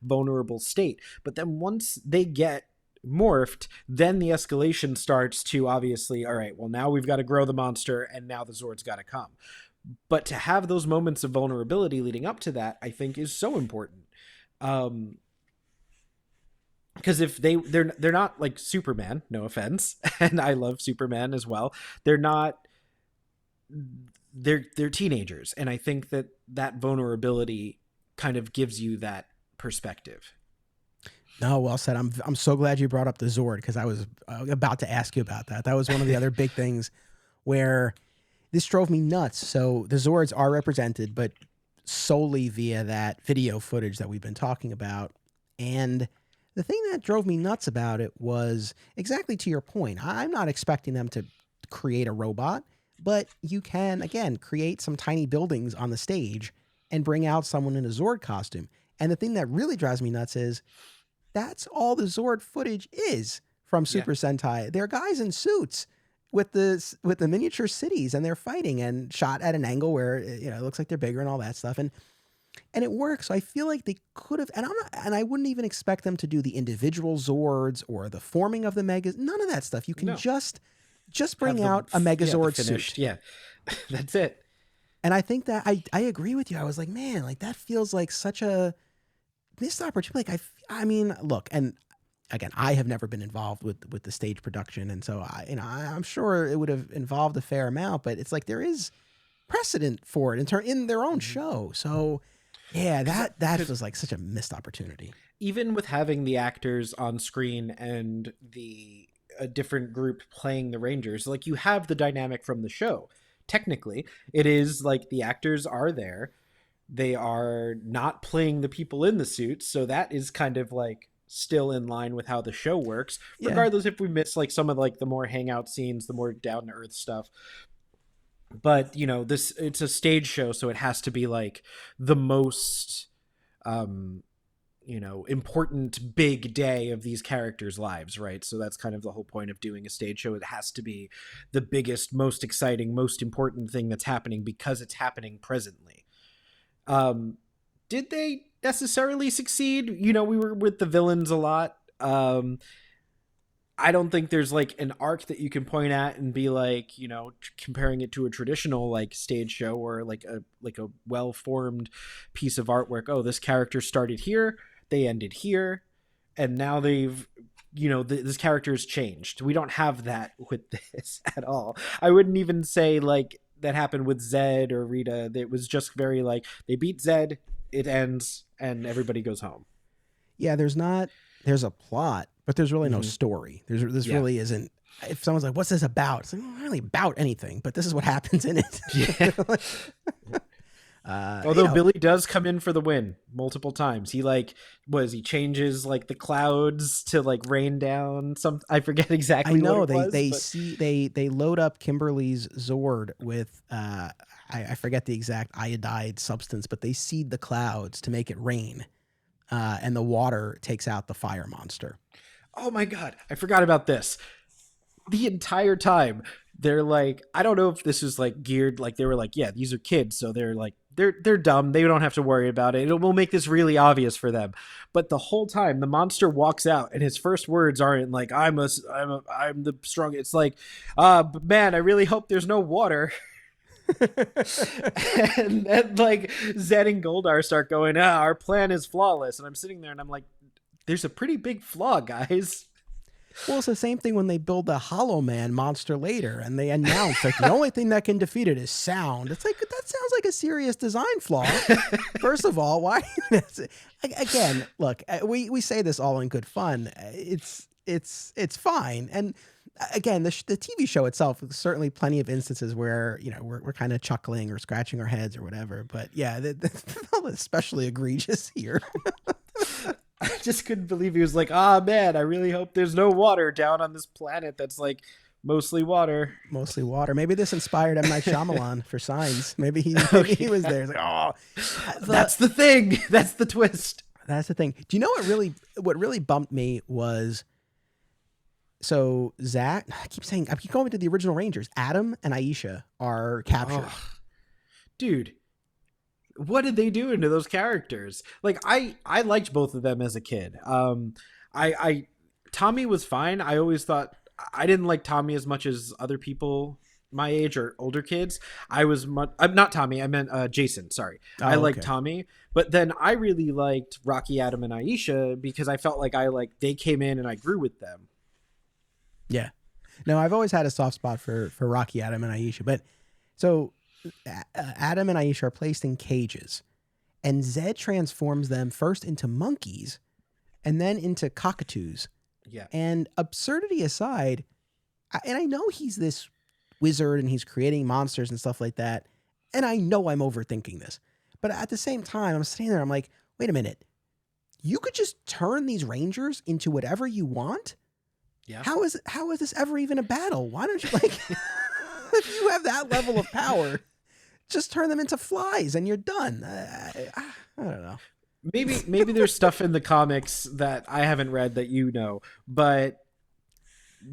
vulnerable state. But then once they get morphed, then the escalation starts to obviously, all right, well, now we've got to grow the monster, and now the Zord's got to come. But to have those moments of vulnerability leading up to that, I think, is so important. Because if they're not like Superman, no offense, and I love Superman as well, they're teenagers, and I think that vulnerability kind of gives you that perspective. No, well said. I'm so glad you brought up the Zord, because I was about to ask you about that. That was one of the other big things where this drove me nuts. So the Zords are represented, but solely via that video footage that we've been talking about. And the thing that drove me nuts about it was exactly to your point. I'm not expecting them to create a robot, but you can, again, create some tiny buildings on the stage and bring out someone in a Zord costume. And the thing that really drives me nuts is that's all the Zord footage is from Super Sentai. They're guys in suits. with the miniature cities, and they're fighting and shot at an angle where it looks like they're bigger and all that stuff, and it works. So I feel like they could have, and I wouldn't even expect them to do the individual Zords or the forming of the Megas. None of that stuff. You can just bring out a Megazord suit. Yeah, that's it. And I think that I agree with you. I was like, man, like that feels like such a missed opportunity. Like I mean, look, and again, I have never been involved with the stage production, and so I'm sure it would have involved a fair amount, but it's like there is precedent for it in their own show. So yeah, that was like such a missed opportunity. Even with having the actors on screen and a different group playing the Rangers, like you have the dynamic from the show. Technically, it is like the actors are there. They are not playing the people in the suits, so that is kind of like still in line with how the show works, regardless if we miss like some of like the more hangout scenes, the more down to earth stuff. But it's a stage show, so it has to be like the most important big day of these characters' lives, right? So that's kind of the whole point of doing a stage show. It has to be the biggest, most exciting, most important thing that's happening because it's happening presently. Did they necessarily succeed? We were with the villains a lot. I don't think there's like an arc that you can point at and be like, comparing it to a traditional like stage show or like a well-formed piece of artwork. Oh, this character started here, they ended here, and now they've, this character has changed. We don't have that with this at all. I wouldn't even say like that happened with Zed or Rita. It was just very like they beat Zed, it ends, and everybody goes home. Yeah, there's a plot, but there's really no story. Really isn't. If someone's like, what's this about? It's like, not really about anything, but this is what happens in it. Yeah. Although Billy does come in for the win multiple times. He he changes like the clouds to like rain down some. I forget exactly. I know what it they load up Kimberly's Zord with I forget the exact iodide substance, but they seed the clouds to make it rain, and the water takes out the fire monster. Oh my God, I forgot about this. The entire time they're like, I don't know if this is like geared, like they were like, yeah, these are kids, so they're like they're dumb, they don't have to worry about it. We'll make this really obvious for them. But the whole time the monster walks out and his first words aren't like I'm the strong. It's like, man, I really hope there's no water. and like Zed and Goldar start going, our plan is flawless, and I'm sitting there and I'm like, there's a pretty big flaw, guys. Well, it's the same thing when they build the Hollow Man monster later, and they announce like the only thing that can defeat it is sound. It's like, that sounds like a serious design flaw. First of all, why? Again, look, we say this all in good fun. It's fine, and again, the TV show itself, there's certainly plenty of instances where we're kind of chuckling or scratching our heads or whatever. But yeah, especially egregious here. I just couldn't believe he was like, man, I really hope there's no water down on this planet that's like mostly water. Mostly water. Maybe this inspired M. Night Shyamalan for Signs. Maybe he was there. He's like, that's the thing. That's the twist. That's the thing. Do you know what really bumped me was, so Zach, I keep going to the original Rangers. Adam and Aisha are captured. Oh, dude. What did they do into those characters? Like I liked both of them as a kid. Tommy was fine. I always thought I didn't like Tommy as much as other people my age or older kids. I'm not Tommy. I meant Jason. Sorry. I liked Tommy, but then I really liked Rocky, Adam, and Aisha because I felt like they came in and I grew with them. Yeah. No, I've always had a soft spot for Rocky, Adam, and Aisha, but so. Adam and Aisha are placed in cages, and Zed transforms them first into monkeys and then into cockatoos. Yeah. And absurdity aside, and I know he's this wizard and he's creating monsters and stuff like that, and I know I'm overthinking this, but at the same time, I'm sitting there, I'm like, wait a minute. You could just turn these Rangers into whatever you want? Yeah. How is this ever even a battle? Why don't you if you have that level of power, just turn them into flies and you're done. I don't know. Maybe there's stuff in the comics that I haven't read that but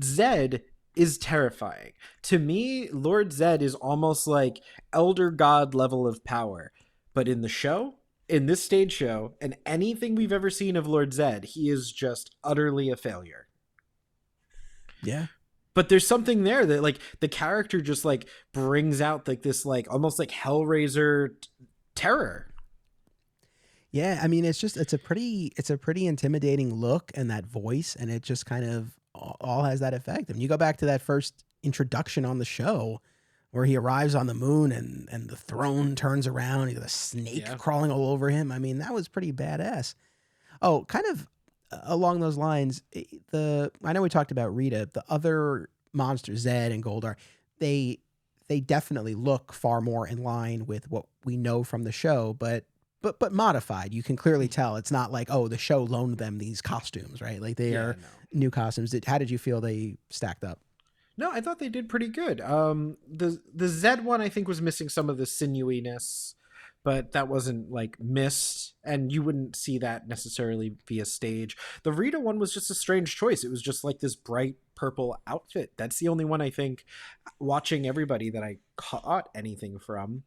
Zed is terrifying. To me, Lord Zed is almost like elder god level of power. But in the show, in this stage show, and anything we've ever seen of Lord Zed, he is just utterly a failure. Yeah. But there's something there that like the character just like brings out like this like almost like Hellraiser terror. Yeah, I mean, it's a pretty intimidating look and that voice, and it just kind of all has that effect. And you go back to that first introduction on the show, where he arrives on the moon and the throne turns around, you got a snake Yeah. crawling all over him. I mean, that was pretty badass. Oh, kind of along those lines, I know we talked about Rita, the other monsters, Zed and Goldar, they they definitely look far more in line with what we know from the show, but modified. You can clearly tell it's not like, oh, the show loaned them these costumes, right? Like they Yeah, are no. new costumes. How did you feel they stacked up? No, I thought they did pretty good. The Zed one I think was missing some of the sinewyiness, but that wasn't like missed, and you wouldn't see that necessarily via stage. The Rita one was just a strange choice. It was just like this bright purple outfit. That's the only one I think watching everybody that I caught anything from.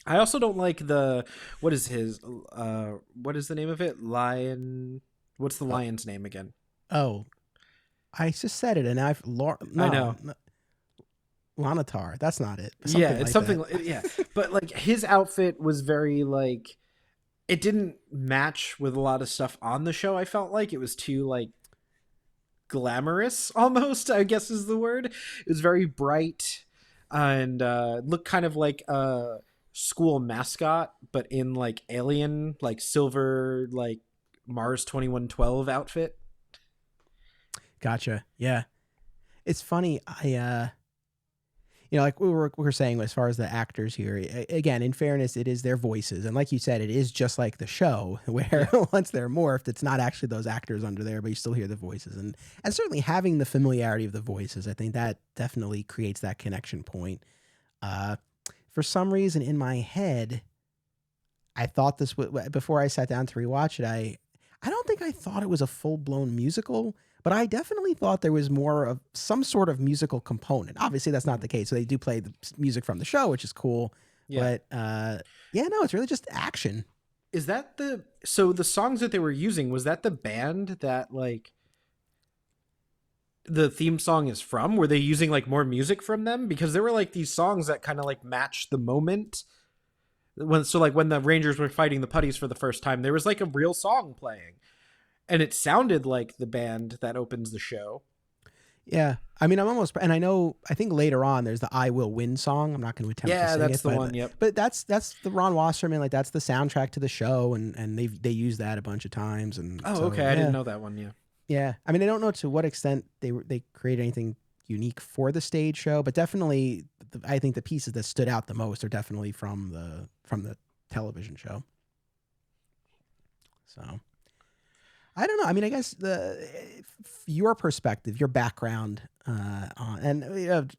I also don't like the what is his what is the name of it? Lion. What's the Oh, lion's name again? oh, I just said it, and I no, know. no, Lanatar. That's not it. Yeah, Something it's like that. something yeah. But like his outfit was very like it didn't match with a lot of stuff on the show. I felt like it was too like glamorous almost, I guess is the word. It was very bright and looked kind of like a school mascot but in like alien like silver like Mars 2112 outfit. Gotcha. Yeah, it's funny. Like we were saying, as far as the actors here, again, in fairness, it is their voices, and like you said, it is just like the show, where Yeah. once they're morphed, it's not actually those actors under there, but you still hear the voices, and certainly having the familiarity of the voices, I think that definitely creates that connection point. Uh, for some reason, in my head, I thought this would before I sat down to rewatch it. I don't think I thought it was a full blown musical, but I definitely thought there was more of some sort of musical component. Obviously, that's not Mhm. the case. So they do play the music from the show, which is cool. Yeah. But yeah, no, it's really just action. Is that the so the songs that they were using, was that the band that like the theme song is from? Were they using like more music from them? Because there were like these songs that kind of like match the moment when so like when the Rangers were fighting the putties for the first time, there was like a real song playing, and it sounded like the band that opens the show. Yeah, I mean, and I think later on there's the "I Will Win" song. I'm not going to attempt to Yeah, sing that's it, the but one. Yep. that's the Ron Wasserman, like that's the soundtrack to the show, and they use that a bunch of times, and Oh, so okay. I didn't yeah. know that one. Yeah. Yeah, I mean, I don't know to what extent they create anything unique for the stage show, but definitely, I think the pieces that stood out the most are definitely from the television show. So I don't know. I mean, I guess your perspective, your background, and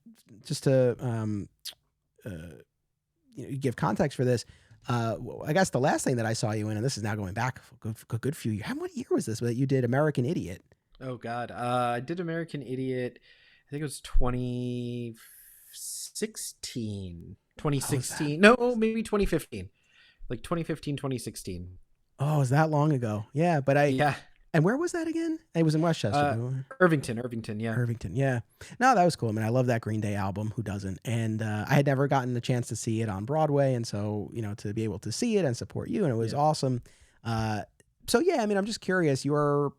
just to uh, give context for this. I guess the last thing that I saw you in, and this is now going back a good few years. What year was this that you did American Idiot? Oh God. I did American Idiot. I think it was 2016. Oh, is that? 2016. No, maybe 2015. Like 2015, 2016. Oh, is that long ago? Yeah, Yeah. and where was that again? It was in Westchester, Uh, but Irvington. Yeah. Irvington. Yeah. No, that was cool. I mean, I love that Green Day album. Who doesn't? And I had never gotten the chance to see it on Broadway, and so to be able to see it and support you, and it was Yeah. awesome. Uh, so yeah, I mean, I'm just curious your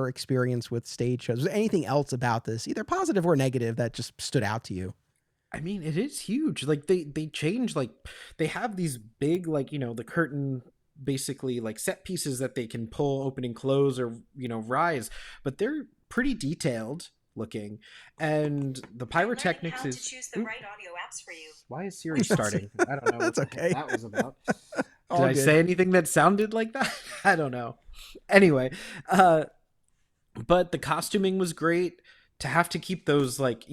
experience with stage shows. Was there anything else about this, either positive or negative, that just stood out to you? I mean, it is huge. Like they change like they have these big like, the curtain basically like set pieces that they can pull open and close or, rise, but they're pretty detailed looking. And the pyrotechnics is Oop, why is Siri starting? I don't know what That's the heck okay. that was about. Did All I good. say anything that sounded like that? I don't know. Anyway, uh but the costuming was great. To have to keep those like,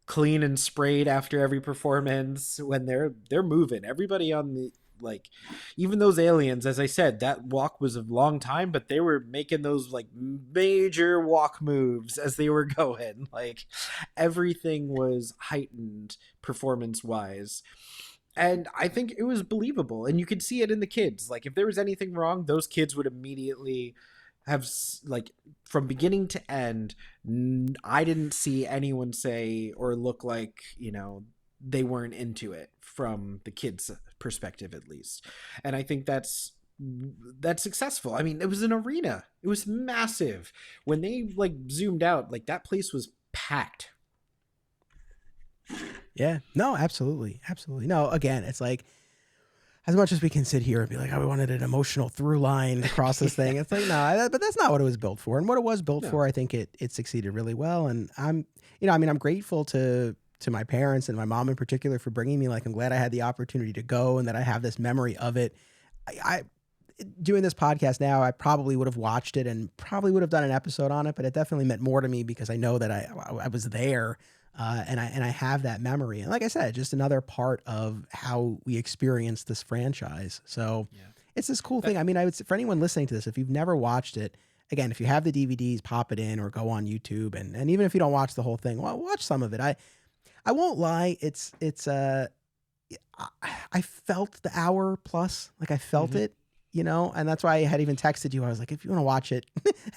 clean and sprayed after every performance when they're moving. Everybody on like, even those aliens, as I said, that walk was a long time, but they were making those like major walk moves as they were going. Like, everything was heightened performance wise. And I think it was believable, and you could see it in the kids. Like, if there was anything wrong, those kids would immediately have, like, from beginning to end, I didn't see anyone say or look like, they weren't into it from the kids' perspective, at least. And I think that's successful. I mean, it was an arena. It was massive. When they like zoomed out, like, that place was packed. Yeah, no, absolutely. Absolutely. No, again, it's like, as much as we can sit here and be like, oh, we wanted an emotional through line across this thing. It's like, no, but that's not what it was built for. And what it was built for, I think it succeeded really well. And I'm grateful to my parents and my mom in particular for bringing me. Like, I'm glad I had the opportunity to go and that I have this memory of it. I doing this podcast now, I probably would have watched it and probably would have done an episode on it, but it definitely meant more to me because I know that I was there. And I have that memory. And like I said, just another part of how we experience this franchise. So it's this cool thing. I mean, I would say for anyone listening to this, if you've never watched it, again, if you have the DVDs, pop it in or go on YouTube. And even if you don't watch the whole thing, well, watch some of it. I won't lie. I felt the hour plus, like I felt it, and that's why I had even texted you. I was like, if you want to watch it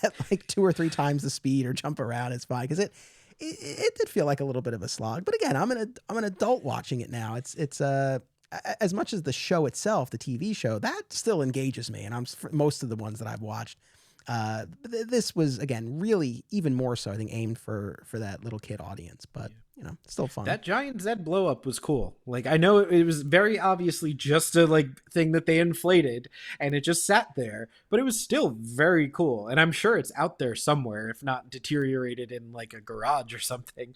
at like 2 or 3 times the speed or jump around, it's fine. Cause it did feel like a little bit of a slog, but again, I'm an adult watching it now. It's as much as the show itself, the TV show, that still engages me. And most of the ones that I've watched, this was again, really even more so, I think, aimed for that little kid audience, but still fun. That giant Zed blow up was cool. Like, I know it was very obviously just a like thing that they inflated and it just sat there, but it was still very cool. And I'm sure it's out there somewhere, if not deteriorated in like a garage or something.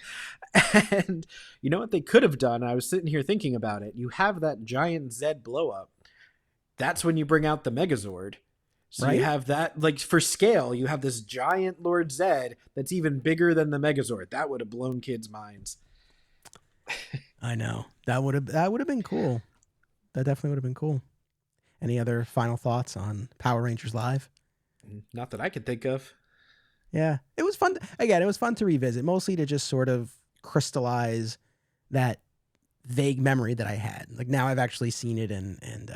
And you know what they could have done? I was sitting here thinking about it. You have that giant Zed blow up. That's when you bring out the Megazord. So right? You have that, like, for scale, you have this giant Lord Zed that's even bigger than the Megazord. That would have blown kids' minds. I know. That would have been cool. That definitely would have been cool. Any other final thoughts on Power Rangers Live? Not that I could think of. Yeah. It was fun. Again, it was fun to revisit, mostly to just sort of crystallize that vague memory that I had. Like, now I've actually seen it and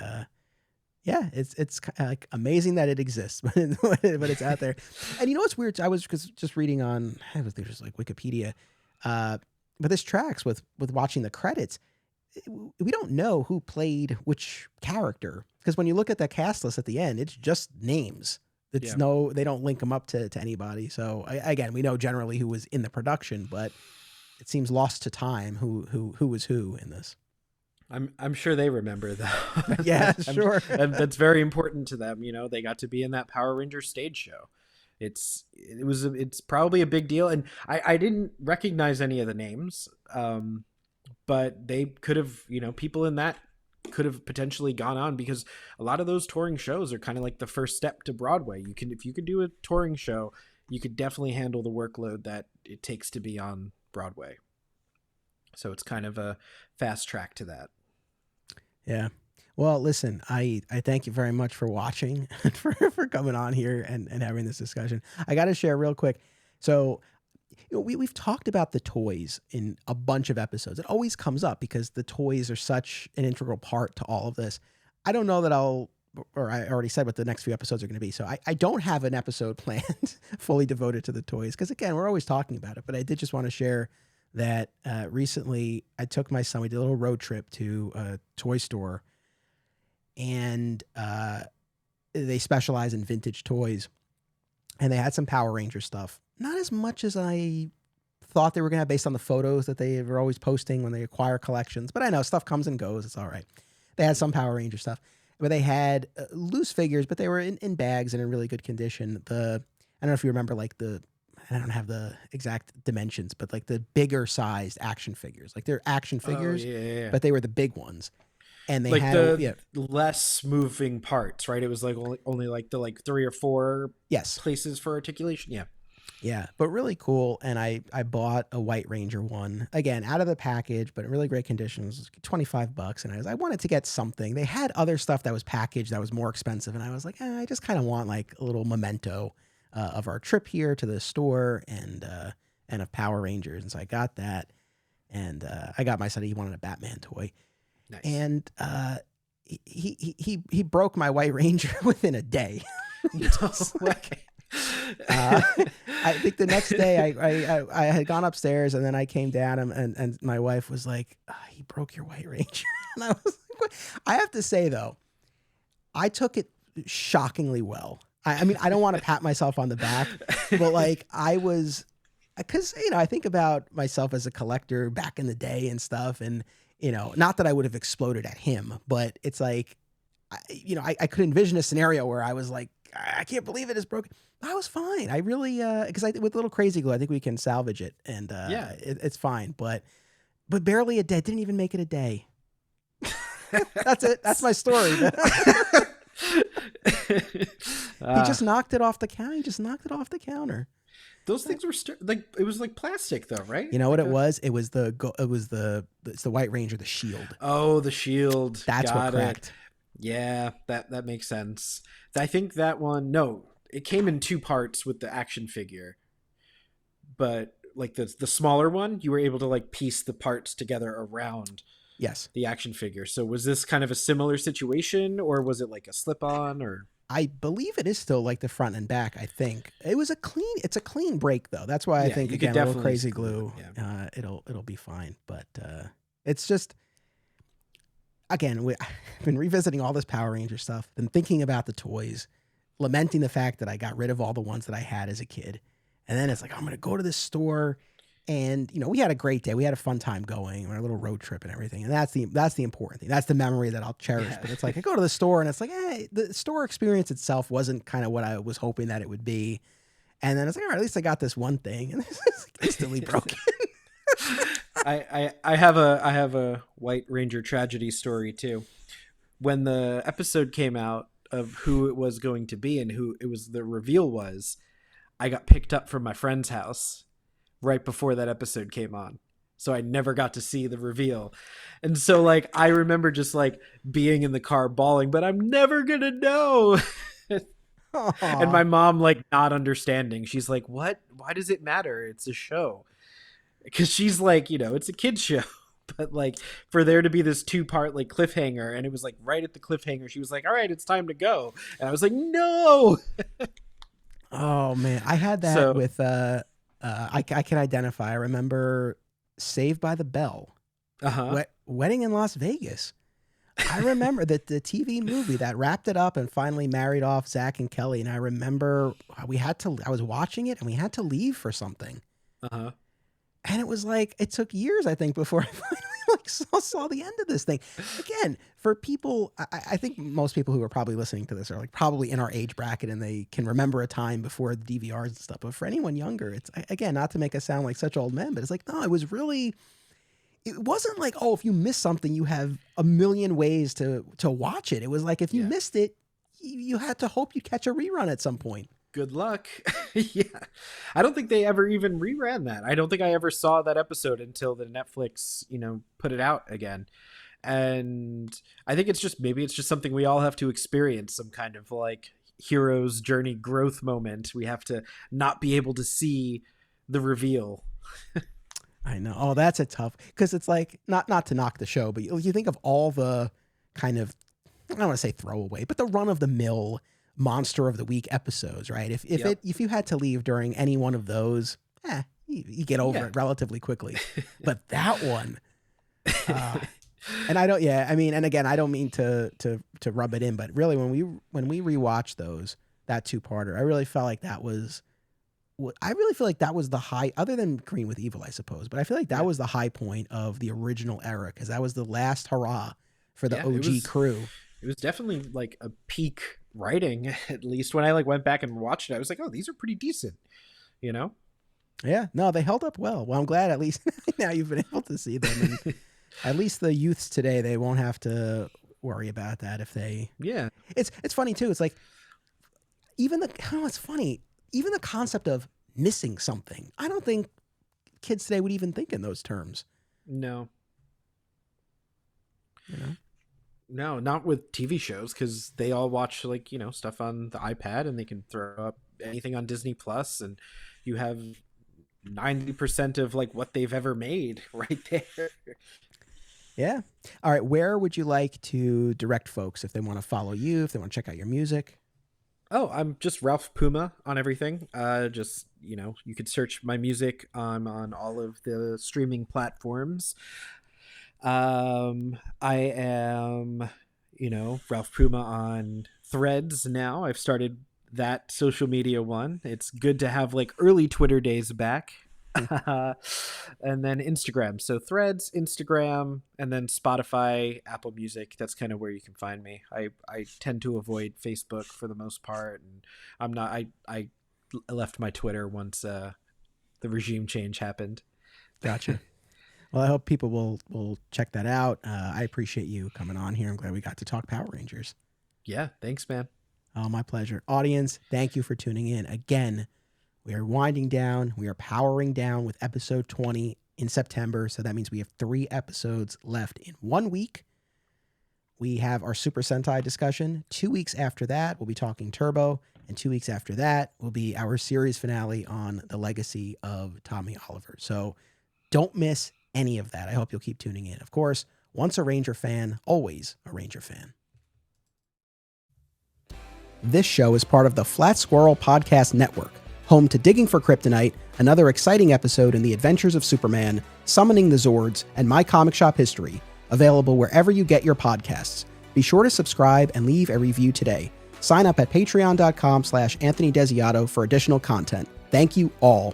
yeah, it's like amazing that it exists, but it's out there. And you know what's weird? I was just reading on, I was just like Wikipedia, but this tracks with watching the credits. We don't know who played which character because when you look at the cast list at the end, it's just names. They don't link them up to anybody. So again, we know generally who was in the production, but it seems lost to time who was who in this. I'm sure they remember that. Yeah, sure. That's very important to them. They got to be in that Power Rangers stage show. It's probably a big deal. And I didn't recognize any of the names. But they could have, people in that could have potentially gone on because a lot of those touring shows are kind of like the first step to Broadway. If you could do a touring show, you could definitely handle the workload that it takes to be on Broadway. So it's kind of a fast track to that. Yeah. Well, listen, I thank you very much for watching and for coming on here and having this discussion. I got to share real quick. So we've talked about the toys in a bunch of episodes. It always comes up because the toys are such an integral part to all of this. I don't know that I already said what the next few episodes are going to be. So I don't have an episode planned fully devoted to the toys because, again, we're always talking about it. But I did just want to share that recently I took my son, we did a little road trip to a toy store, and they specialize in vintage toys, and they had some Power Ranger stuff. Not as much as I thought they were going to have based on the photos that they were always posting when they acquire collections, but I know stuff comes and goes. It's all right. They had some Power Ranger stuff, but they had loose figures, but they were in bags and in really good condition. I don't know if you remember, like I don't have the exact dimensions, but like the bigger sized action figures, like they're action figures, but they were the big ones. And they like had less moving parts, right? It was like only like the 3 or 4 places for articulation. Yeah. Yeah, but really cool. And I bought a White Ranger one again out of the package, but in really great conditions, $25. And I wanted to get something. They had other stuff that was packaged that was more expensive, and I was like, I just kind of want like a little memento of our trip here to the store and of Power Rangers. And so I got that, and I got my son. He wanted a Batman toy, Nice. and he broke my White Ranger within a day. No way. I think the next day I had gone upstairs, and then I came down, and my wife was like, he broke your White Ranger. And I was like, what? I have to say though, I took it shockingly well. I mean, I don't want to pat myself on the back, but like I was, because, I think about myself as a collector back in the day and stuff. And, not that I would have exploded at him, but it's like, I could envision a scenario where I was like, I can't believe it is broken. I was fine. I really, because with a little crazy glue, I think we can salvage it, and Yeah. it's fine. But barely a day. Didn't even make it a day. That's it. That's my story. He just knocked it off the counter. He just knocked it off the counter. Those things were like, it was like plastic though, right? You know like what it was? It was it's the White Ranger, the shield. Oh, the shield. That's Got what it. cracked. Yeah, that makes sense. I think that one, no, it came in 2 parts with the action figure. But like the smaller one, you were able to like piece the parts together around Yes. the action figure. So was this kind of a similar situation, or was it like a slip-on, or? I believe it is still like the front and back. I think it's a clean break though. That's why I think, you could again, a little definitely crazy glue glue, it, it'll be fine. But it's just, again, I've been revisiting all this Power Ranger stuff, been thinking about the toys, lamenting the fact that I got rid of all the ones that I had as a kid. And then it's like, I'm going to go to this store, and, we had a great day. We had a fun time going on our little road trip and everything. And that's the important thing. That's the memory that I'll cherish. Yeah. But it's like, I go to the store, and it's like, the store experience itself wasn't kind of what I was hoping that it would be. And then it's like, all right, at least I got this one thing, and it's instantly broken. I have a White Ranger tragedy story too. When the episode came out of who it was going to be and who it was, the reveal was, I got picked up from my friend's house right before that episode came on. So I never got to see the reveal. And so like I remember just like being in the car bawling, but I'm never gonna know. And my mom like not understanding. She's like, what? Why does it matter? It's a show. Because she's like, it's a kid's show. But like for there to be this 2-part like cliffhanger, and it was like right at the cliffhanger, she was like, all right, it's time to go. And I was like, no. Oh man, I had that with I can identify. I remember Saved by the Bell, Wedding in Las Vegas. I remember that the TV movie that wrapped it up and finally married off Zach and Kelly. And I remember I was watching it, and we had to leave for something. And it was like, it took years, I think, before I finally like saw the end of this thing. Again, for people, I think most people who are probably listening to this are like probably in our age bracket, and they can remember a time before the DVRs and stuff. But for anyone younger, it's, again, not to make us sound like such old men, but it's like, no, it wasn't like, oh, if you miss something, you have a million ways to watch it. It was like, if you missed it, you had to hope you catch a rerun at some point. Good luck. Yeah. I don't think they ever even reran that. I don't think I ever saw that episode until the Netflix, put it out again. And I think maybe it's just something we all have to experience, some kind of like hero's journey growth moment. We have to not be able to see the reveal. I know. Oh, that's a tough, because it's like, not to knock the show, but you think of all the kind of, I don't want to say throwaway, but the run of the mill Monster of the Week episodes, right? If you had to leave during any one of those, you get over it relatively quickly. But that one, and I don't, and again, I don't mean to rub it in, but really when we rewatched that 2-parter, I really felt like that was the high, other than Green with Evil, I suppose, but I feel like that was the high point of the original era, because that was the last hurrah for the OG crew. It was definitely like a peak writing. At least when I like went back and watched it, I was like, oh, these are pretty decent, Yeah, no, they held up well. Well, I'm glad at least now you've been able to see them. And at least the youths today, they won't have to worry about that if they. Yeah, it's funny too. It's like it's funny. Even the concept of missing something. I don't think kids today would even think in those terms. No. You know? No, not with TV shows, because they all watch like, stuff on the iPad, and they can throw up anything on Disney Plus, and you have 90% of like what they've ever made right there. Yeah. All right. Where would you like to direct folks if they want to follow you, if they want to check out your music? Oh, I'm just Ralph Puma on everything. You could search my music on all of the streaming platforms. I am, Ralph Puma on Threads now. I've started that social media one. It's good to have like early Twitter days back. And then Instagram. So Threads, Instagram, and then Spotify, Apple Music. That's kind of where you can find me. I tend to avoid Facebook for the most part, and I left my Twitter once the regime change happened. Gotcha. Well, I hope people will check that out. I appreciate you coming on here. I'm glad we got to talk Power Rangers. Yeah, thanks, man. Oh, my pleasure. Audience, thank you for tuning in. Again, we are winding down. We are powering down with episode 20 in September. So that means we have 3 episodes left in 1 week. We have our Super Sentai discussion. 2 weeks after that, we'll be talking Turbo. And 2 weeks after that will be our series finale on the legacy of Tommy Oliver. So don't miss any of that. I hope you'll keep tuning in. Of course, once a Ranger fan, always a Ranger fan. This show is part of the Flat Squirrel Podcast Network, home to Digging for Kryptonite, another exciting episode in the adventures of Superman, Summoning the Zords, and My Comic Shop History, available wherever you get your podcasts. Be sure to subscribe and leave a review today. Sign up at patreon.com/Anthony Desiato for additional content. Thank you all.